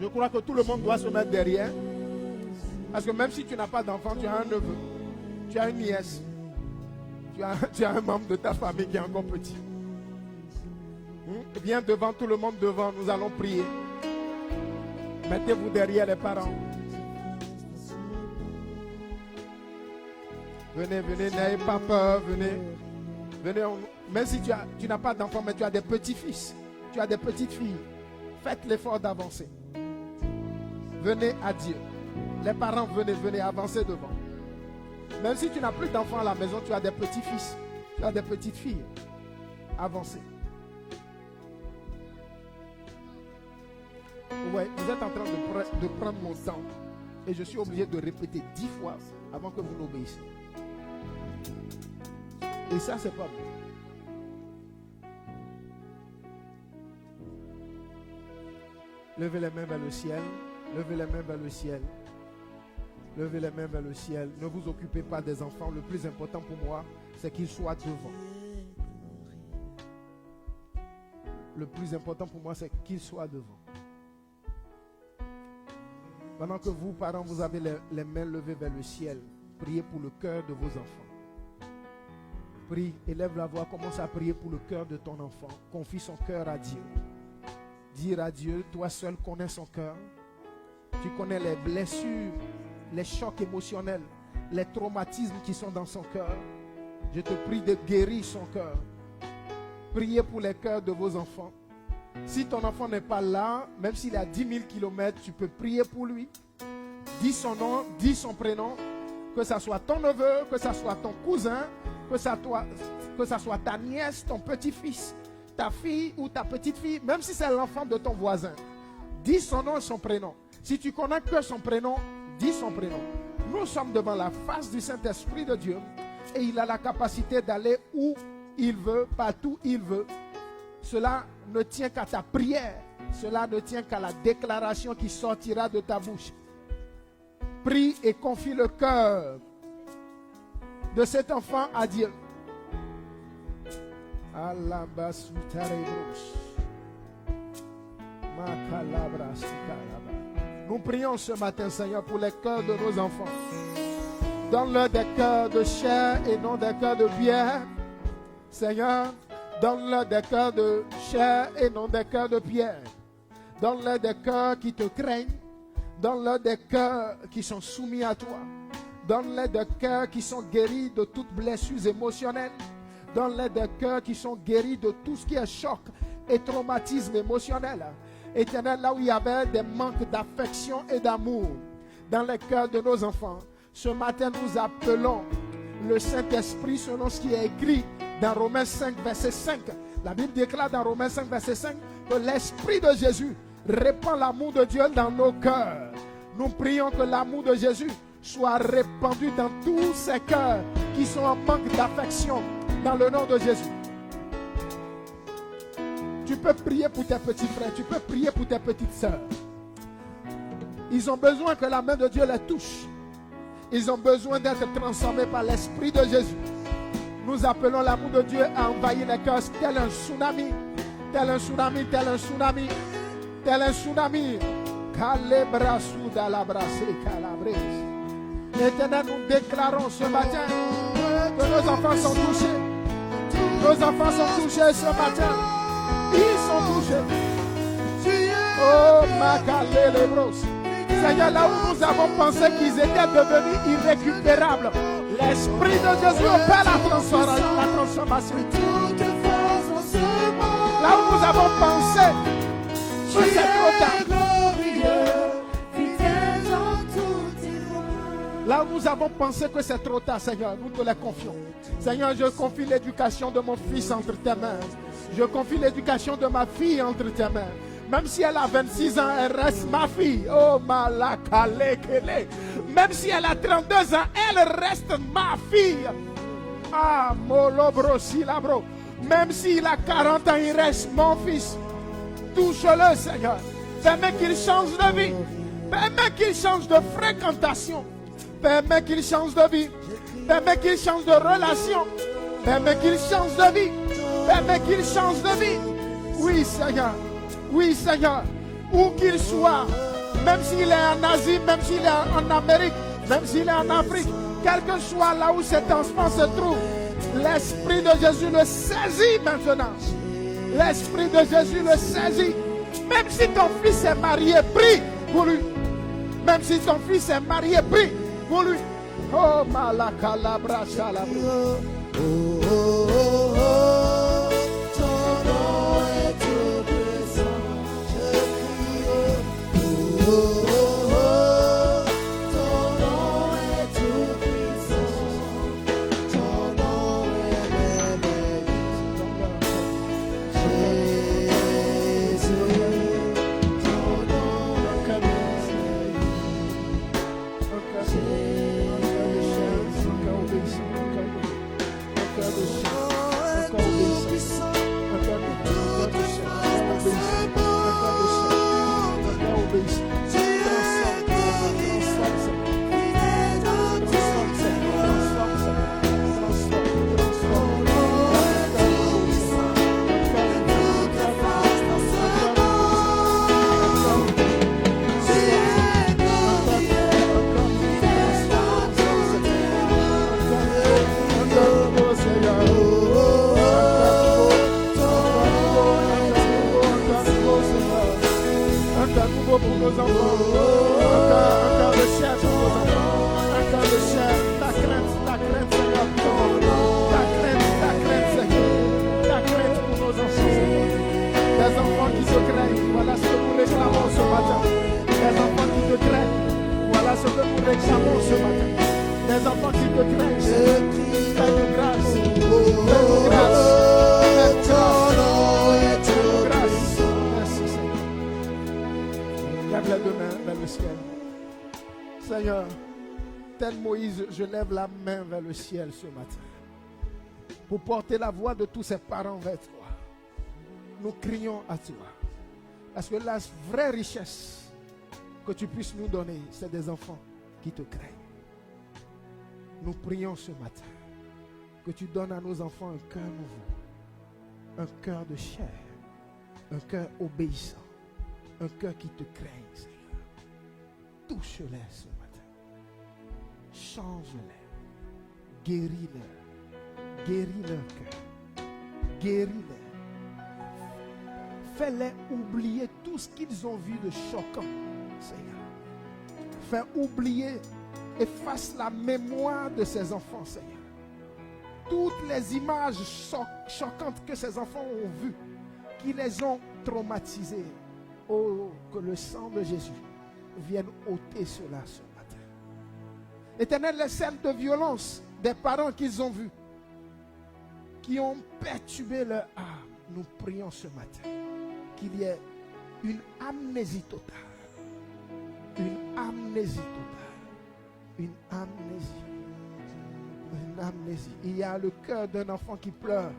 je crois que tout le monde doit se mettre derrière. Parce que même si tu n'as pas d'enfant, tu as un neveu, tu as une nièce, tu as un membre de ta famille qui est encore petit. Viens devant, tout le monde devant, nous allons prier. Mettez-vous derrière les parents. Venez, n'ayez pas peur, venez. Même si tu n'as pas d'enfant, mais tu as des petits-fils, tu as des petites filles, faites l'effort d'avancer. Venez à Dieu. Les parents, venez, avancez devant. Même si tu n'as plus d'enfants à la maison, tu as des petits-fils, tu as des petites filles. Avancez. Ouais, vous êtes en train de prendre mon temps et je suis obligé de répéter 10 fois avant que vous n'obéissiez. Et ça, c'est pas bon. Levez les mains vers le ciel. Levez les mains vers le ciel. Levez les mains vers le ciel. Ne vous occupez pas des enfants. Le plus important pour moi, c'est qu'ils soient devant. Le plus important pour moi, c'est qu'ils soient devant. Pendant que vous, parents, vous avez les mains levées vers le ciel, priez pour le cœur de vos enfants. Prie, élève la voix, commence à prier pour le cœur de ton enfant. Confie son cœur à Dieu. Dire à Dieu, toi seul connais son cœur. Tu connais les blessures, les chocs émotionnels, les traumatismes qui sont dans son cœur. Je te prie de guérir son cœur. Priez pour les cœurs de vos enfants. Si ton enfant n'est pas là, même s'il est à 10 000 km, tu peux prier pour lui. Dis son nom, dis son prénom. Que ça soit ton neveu, que ça soit ton cousin, que ça soit ta nièce, ton petit-fils, ta fille ou ta petite-fille, même si c'est l'enfant de ton voisin. Dis son nom et son prénom. Si tu connais que son prénom, dis son prénom. Nous sommes devant la face du Saint-Esprit de Dieu et il a la capacité d'aller où il veut, partout où il veut. Cela ne tient qu'à ta prière. Cela ne tient qu'à la déclaration qui sortira de ta bouche. Prie et confie le cœur de cet enfant à Dieu. Nous prions ce matin, Seigneur, pour les cœurs de nos enfants. Donne-leur des cœurs de chair et non des cœurs de pierre. Seigneur, donne-leur des cœurs de chair et non des cœurs de pierre. Donne-leur des cœurs qui te craignent. Donne-leur des cœurs qui sont soumis à toi. Donne-leur des cœurs qui sont guéris de toutes blessures émotionnelles. Donne-leur des cœurs qui sont guéris de tout ce qui est choc et traumatisme émotionnel. Éternel, là où il y avait des manques d'affection et d'amour dans les cœurs de nos enfants, ce matin nous appelons le Saint-Esprit selon ce qui est écrit dans Romains 5, verset 5. La Bible déclare dans Romains 5, verset 5 que l'Esprit de Jésus répand l'amour de Dieu dans nos cœurs. Nous prions que l'amour de Jésus soit répandu dans tous ces cœurs qui sont en manque d'affection dans le nom de Jésus. Tu peux prier pour tes petits frères, tu peux prier pour tes petites sœurs. Ils ont besoin que la main de Dieu les touche. Ils ont besoin d'être transformés par l'Esprit de Jésus. Nous appelons l'amour de Dieu à envahir les cœurs tel un tsunami. Tel un tsunami, tel un tsunami. Tel un tsunami. Éternel, nous déclarons ce matin que nos enfants sont touchés. Nos enfants sont touchés ce matin. Ils sont touchés. Oh, Makalelebros. Seigneur, là où nous avons pensé qu'ils étaient devenus irrécupérables, l'Esprit de Jésus opère la transformation. Là où nous avons pensé que c'est trop tard. Là où nous avons pensé que c'est trop tard, Seigneur, nous te les confions. Seigneur, je confie l'éducation de mon fils entre tes mains. Je confie l'éducation de ma fille entre tes mains. Même si elle a 26 ans, elle reste ma fille. Oh, Malakalekele. Même si elle a 32 ans, elle reste ma fille. Ah, Molobro Silabro. Même s'il a 40 ans, il reste mon fils. Touche-le, Seigneur. Permets qu'il change de vie. Permets qu'il change de fréquentation. Permets qu'il change de vie. Permets qu'il change de relation. Permets qu'il change de vie. Permets qu'il change de vie. Oui, Seigneur. Oui, Seigneur. Où qu'il soit, même s'il est en Asie, même s'il est en Amérique, même s'il est en Afrique, quel que soit là où cet enfant se trouve, l'Esprit de Jésus le saisit maintenant. L'Esprit de Jésus le saisit. Même si ton fils est marié, prie pour lui. Même si ton fils est marié, prie pour lui. Oh, Malakalabra Shalabra. Oh, oh, oh, oh, ton nom est tout puissant, je crie. Oh, oh, oh, ton nom est tout puissant, ton nom est merveilleux. Jésus, ton nom est merveilleux. Pour nos enfants, un cœur de chien pour nos enfants, un cœur de chien, ta crainte, Seigneur, pour nos ta crainte, Seigneur, ta crainte pour nos enfants, des enfants qui te craignent, voilà ce que nous réclamons ce matin, des enfants qui te craignent, voilà ce que nous réclamons ce matin, des enfants qui te craignent, fais-nous grâce, fais-nous grâce, merci Seigneur. Lève les deux mains vers le ciel. Seigneur, tel Moïse, je lève la main vers le ciel ce matin pour porter la voix de tous ces parents vers toi. Nous crions à toi. Parce que la vraie richesse que tu puisses nous donner, c'est des enfants qui te craignent. Nous prions ce matin que tu donnes à nos enfants un cœur nouveau, un cœur de chair, un cœur obéissant. Un cœur qui te craigne, Seigneur. Touche-les ce matin. Change-les. Guéris-les. Guéris leur cœur. Guéris-les. Fais-les oublier tout ce qu'ils ont vu de choquant, Seigneur. Fais oublier, efface la mémoire de ces enfants, Seigneur. Toutes les images choquantes que ces enfants ont vues, qui les ont traumatisés. Oh, que le sang de Jésus vienne ôter cela ce matin. Éternel, les scènes de violence des parents qu'ils ont vus, qui ont perturbé leur âme, nous prions ce matin qu'il y ait une amnésie totale. Une amnésie totale. Une amnésie. Une amnésie. Il y a le cœur d'un enfant qui pleure.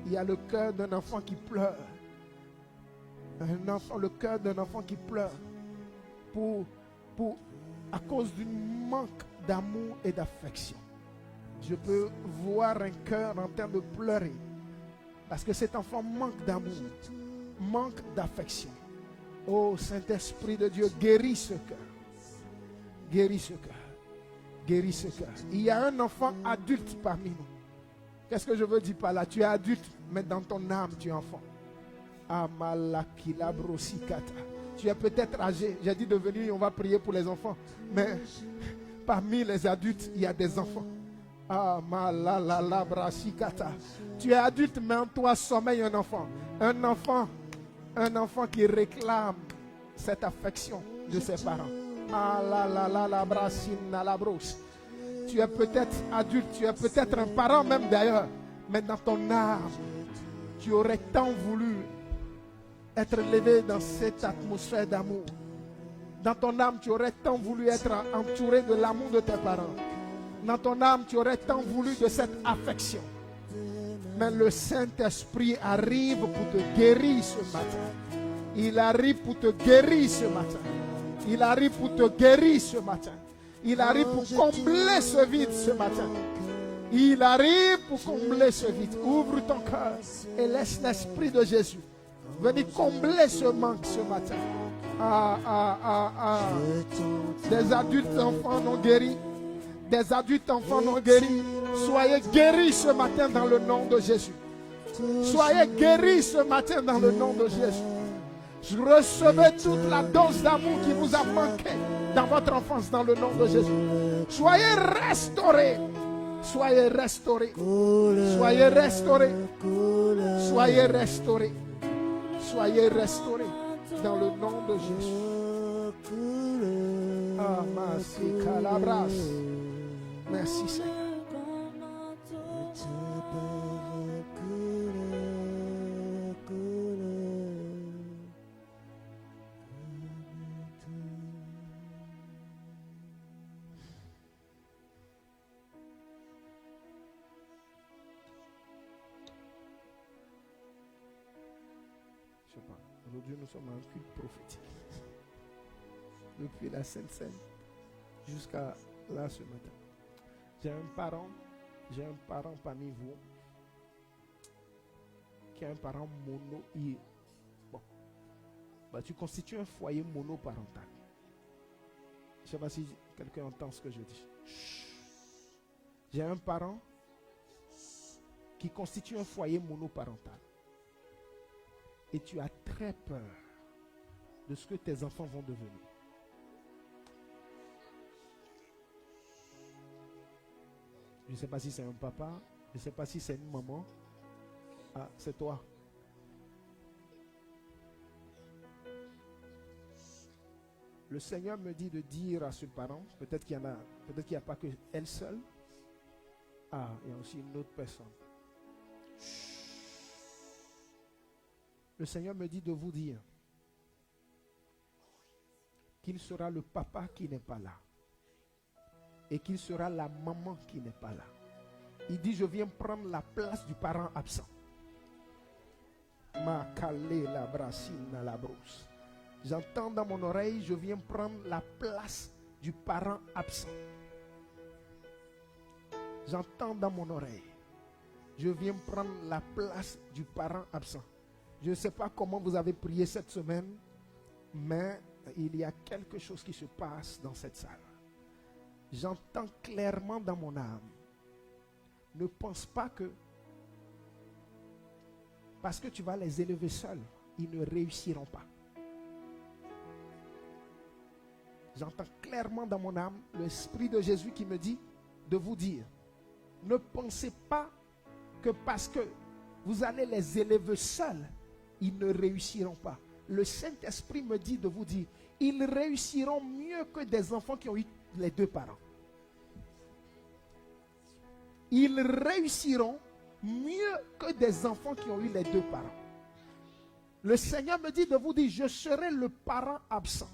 Il y a le cœur d'un enfant qui pleure. Un enfant, le cœur d'un enfant qui pleure à cause d'un manque d'amour et d'affection. Je peux voir un cœur en train de pleurer parce que cet enfant manque d'amour, manque d'affection. Oh Saint-Esprit de Dieu, guéris ce cœur. Guéris ce cœur. Guéris ce cœur. Il y a un enfant adulte parmi nous. Qu'est-ce que je veux dire par là? Tu es adulte, mais dans ton âme, tu es enfant. Tu es peut-être âgé. J'ai dit de venir, on va prier pour les enfants. Mais parmi les adultes, il y a des enfants. Tu es adulte, mais en toi sommeille un enfant. Un enfant qui réclame cette affection de ses parents. Tu es peut-être adulte, tu es peut-être un parent même d'ailleurs, mais dans ton âme, tu aurais tant voulu être élevé dans cette atmosphère d'amour. Dans ton âme, tu aurais tant voulu être entouré de l'amour de tes parents. Dans ton âme, tu aurais tant voulu de cette affection. Mais le Saint-Esprit arrive pour te guérir ce matin. Il arrive pour te guérir ce matin. Il arrive pour te guérir ce matin. Il arrive pour combler ce vide ce matin. Il arrive pour combler ce vide. Ouvre ton cœur et laisse l'Esprit de Jésus venir combler ce manque ce matin. Des adultes enfants non guéris. Des adultes enfants non guéris. Soyez guéris ce matin dans le nom de Jésus. Soyez guéris ce matin dans le nom de Jésus. Recevez toute la dose d'amour qui vous a manqué dans votre enfance dans le nom de Jésus. Soyez restaurés. Soyez restaurés. Soyez restaurés. Soyez restaurés. Soyez restaurés dans le nom de Jésus. Merci Calabras. Merci Seigneur. Je sais pas. Aujourd'hui, nous sommes en culte prophétique. Depuis la Sainte Seine jusqu'à là ce matin. J'ai un parent parmi vous qui est un parent mono. Bon, tu constitues un foyer monoparental. Je ne sais pas si quelqu'un entend ce que je dis. J'ai un parent qui constitue un foyer monoparental. Et tu as très peur de ce que tes enfants vont devenir. Je ne sais pas si c'est un papa, je ne sais pas si c'est une maman. Ah, c'est toi. Le Seigneur me dit de dire à ce parent, peut-être qu'il n'y a pas que elle seule. Ah, il y a aussi une autre personne. Le Seigneur me dit de vous dire qu'il sera le papa qui n'est pas là. Et qu'il sera la maman qui n'est pas là. Il dit, je viens prendre la place du parent absent. Ma calé la brassine à la brousse. J'entends dans mon oreille, je viens prendre la place du parent absent. J'entends dans mon oreille, je viens prendre la place du parent absent. Je ne sais pas comment vous avez prié cette semaine, mais il y a quelque chose qui se passe dans cette salle. J'entends clairement dans mon âme. Ne pense pas que parce que tu vas les élever seuls, ils ne réussiront pas. J'entends clairement dans mon âme l'Esprit de Jésus qui me dit de vous dire, ne pensez pas que parce que vous allez les élever seuls, ils ne réussiront pas. Le Saint-Esprit me dit de vous dire, ils réussiront mieux que des enfants qui ont eu les deux parents. Ils réussiront mieux que des enfants qui ont eu les deux parents. Le Seigneur me dit de vous dire, je serai le parent absent.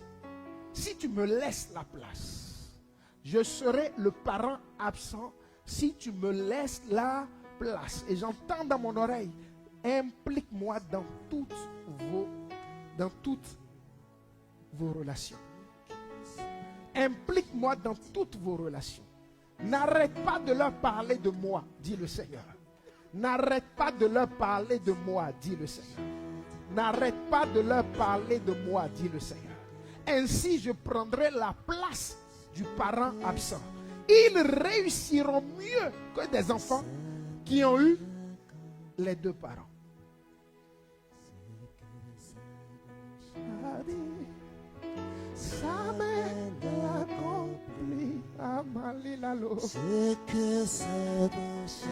Si tu me laisses la place, je serai le parent absent si tu me laisses la place. Et j'entends dans mon oreille, implique-moi dans toutes vos relations. Implique-moi dans toutes vos relations. N'arrête pas de leur parler de moi, dit le Seigneur. N'arrête pas de leur parler de moi, dit le Seigneur. N'arrête pas de leur parler de moi, dit le Seigneur. Ainsi, je prendrai la place du parent absent. Ils réussiront mieux que des enfants qui ont eu les deux parents. Ça m'a accompli. Ce que sa bouche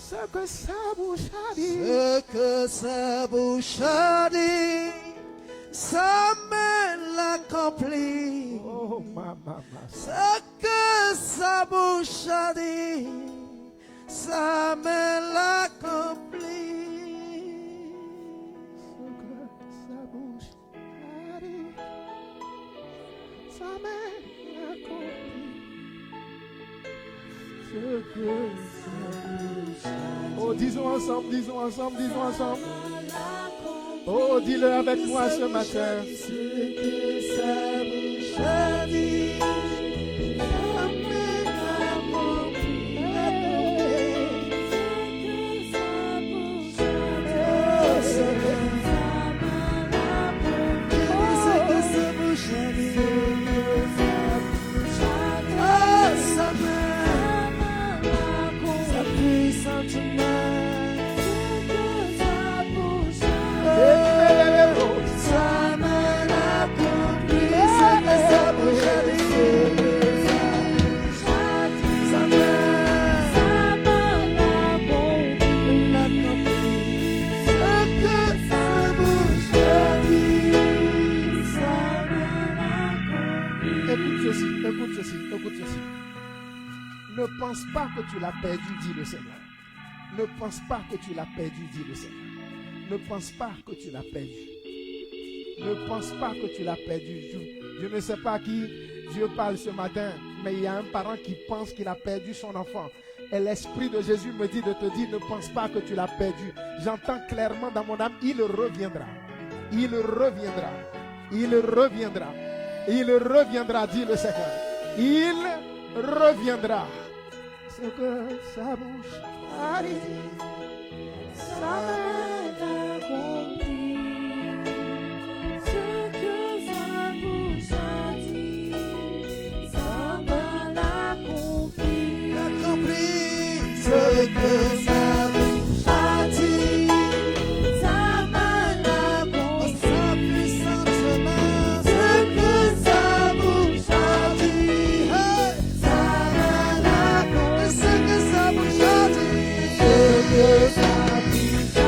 Ce que sa bouche a dit. Ce que sa bouche a dit, sa main l'accomplit. Oh, maman. Ce que sa bouche a dit, sa main l'accomplit. Sa bouche a dit, sa main accomplit. Ce que sa bouche a dit. Oh, disons ensemble. Oh, dis-le avec moi ce matin. Ce que sa bouche a dit, sa main l'accomplit. Ce que sa bouche a dit, sa main, sa puissante main, sa bouche a dit, sa main accomplit. Ce que sa bouche a dit, sa main l'accomplit. Ce que sa bouche a dit, sa main l'accomplit. Écoute ceci. Ne pense pas que tu l'as perdu, dit le Seigneur. Ne pense pas que tu l'as perdu, dit le Seigneur. Ne pense pas que tu l'as perdu. Ne pense pas que tu l'as perdu. Je ne sais pas à qui Dieu parle ce matin, mais il y a un parent qui pense qu'il a perdu son enfant. Et l'Esprit de Jésus me dit de te dire, ne pense pas que tu l'as perdu. J'entends clairement dans mon âme, il reviendra. Il reviendra. Il reviendra. Il reviendra, dit le Seigneur. Il reviendra. Ce que sa bouche a dit, sa main accomplit. Ce que sa bouche a dit, sa main l'accomplit. Accomplit. Ce que sa bouche a dit, sa main l'accomplit. Sa puissante main. Ce que sa bouche a dit, sa main l'accomplit. Ce que sa bouche a dit, ce que sa bouche a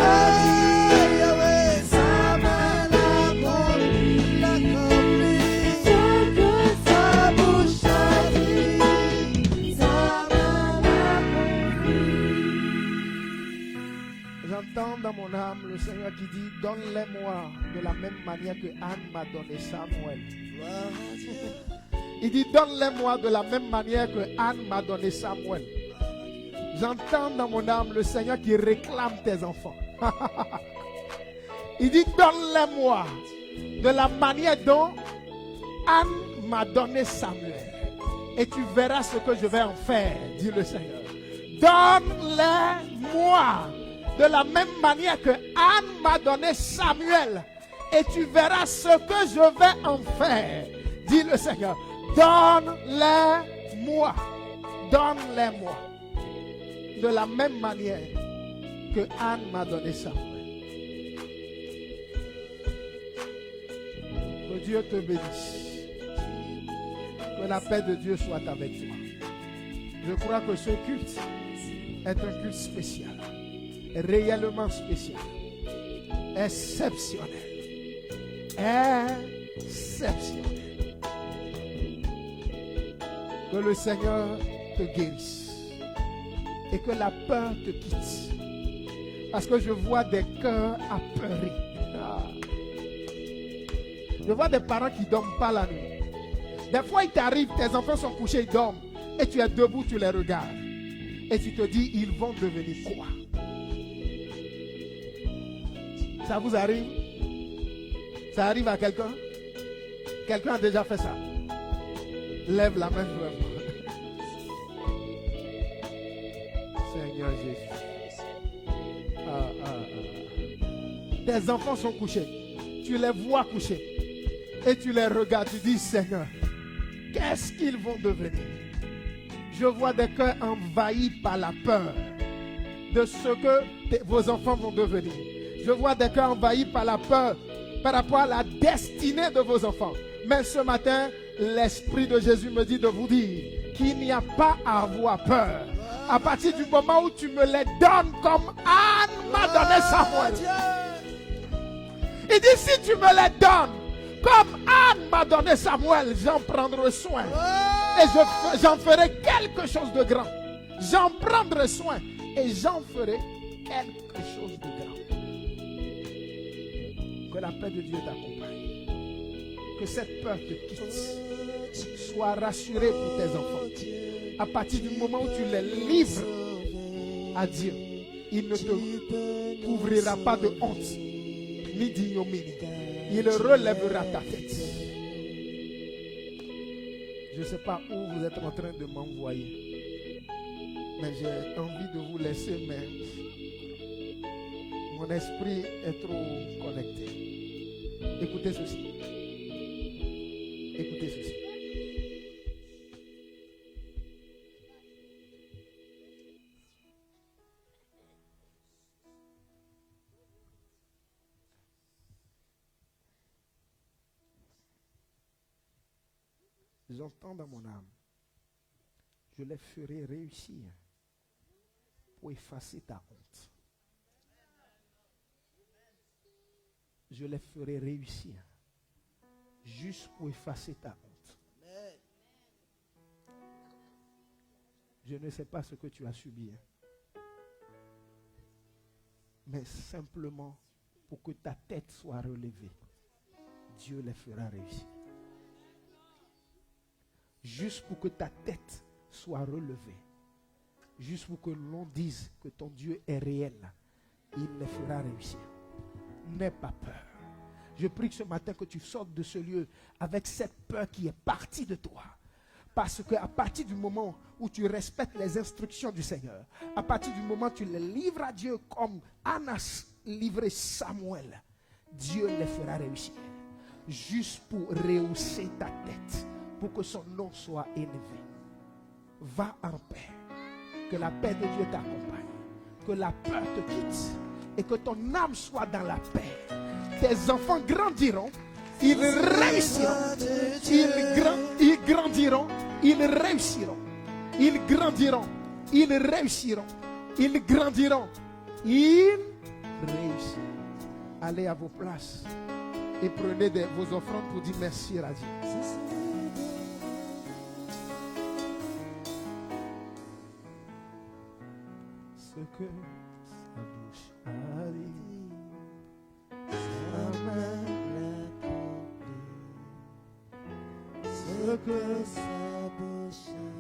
dit, Yahweh, sa main l'accomplit, l'accomplit. Ce que sa bouche a dit, sa main l'accomplit. J'entends dans mon âme le Seigneur qui dit, donne-les-moi de la même manière que Anne m'a donné Samuel. Gloire à Dieu. Il dit, donne-les-moi de la même manière que Anne m'a donné Samuel. J'entends dans mon âme le Seigneur qui réclame tes enfants. Il dit, donne-les-moi de la manière dont Anne m'a donné Samuel. Et tu verras ce que je vais en faire, dit le Seigneur. Donne-les-moi de la même manière que Anne m'a donné Samuel. Et tu verras ce que je vais en faire, dit le Seigneur. Donne-les-moi. Donne-les-moi. De la même manière que Anne m'a donné Samuel. Que Dieu te bénisse. Que la paix de Dieu soit avec toi. Je crois que ce culte est un culte spécial. Réellement spécial. Exceptionnel. Exceptionnel. Que le Seigneur te guérisse. Et que la peur te quitte. Parce que je vois des cœurs apeurés. Je vois des parents qui ne dorment pas la nuit. Des fois, il t'arrive, tes enfants sont couchés, ils dorment. Et tu es debout, tu les regardes. Et tu te dis, ils vont devenir quoi? Ça vous arrive? Ça arrive à quelqu'un? Quelqu'un a déjà fait ça? Lève la main, je veux voir. Seigneur Jésus. Tes enfants sont couchés. Tu les vois couchés. Et tu les regardes. Tu dis, Seigneur, qu'est-ce qu'ils vont devenir? Je vois des cœurs envahis par la peur de ce que vos enfants vont devenir. Je vois des cœurs envahis par la peur par rapport à la destinée de vos enfants. Mais ce matin, l'Esprit de Jésus me dit de vous dire qu'il n'y a pas à avoir peur. À partir du moment où tu me les donnes comme Anne m'a donné Samuel. Il dit, si tu me les donnes comme Anne m'a donné Samuel, j'en prendrai soin. Et j'en ferai quelque chose de grand. J'en prendrai soin. Et j'en ferai quelque chose de grand. Que la paix de Dieu t'accompagne. Que cette peur te quitte. Sois rassuré pour tes enfants. À partir du moment où tu les livres à Dieu, il ne te couvrira pas de honte ni d'ignominie. Il relèvera ta tête. Je ne sais pas où vous êtes en train de m'envoyer, mais j'ai envie de vous laisser, mais mon esprit est trop connecté. Écoutez ceci. Écoutez ceci. J'entends dans mon âme, je les ferai réussir pour effacer ta honte. Je les ferai réussir juste pour effacer ta honte. Je ne sais pas ce que tu as subi, mais simplement pour que ta tête soit relevée, Dieu les fera réussir. Juste pour que ta tête soit relevée. Juste pour que l'on dise que ton Dieu est réel. Il les fera réussir. N'aie pas peur. Je prie que ce matin que tu sortes de ce lieu avec cette peur qui est partie de toi. Parce qu'à partir du moment où tu respectes les instructions du Seigneur, à partir du moment où tu les livres à Dieu comme Anna livrait Samuel, Dieu les fera réussir. Juste pour rehausser ta tête. Pour que son nom soit élevé. Va en paix. Que la paix de Dieu t'accompagne. Que la peur te quitte. Et que ton âme soit dans la paix. Tes enfants grandiront. Ils réussiront. Ils grandiront. Ils réussiront. Ils grandiront. Ils réussiront. Ils grandiront. Ils réussiront. Allez à vos places. Et prenez vos offrandes pour dire merci à Dieu. Ce que sa bouche a dit, sa main l'a accompli. Ce que sa bouche a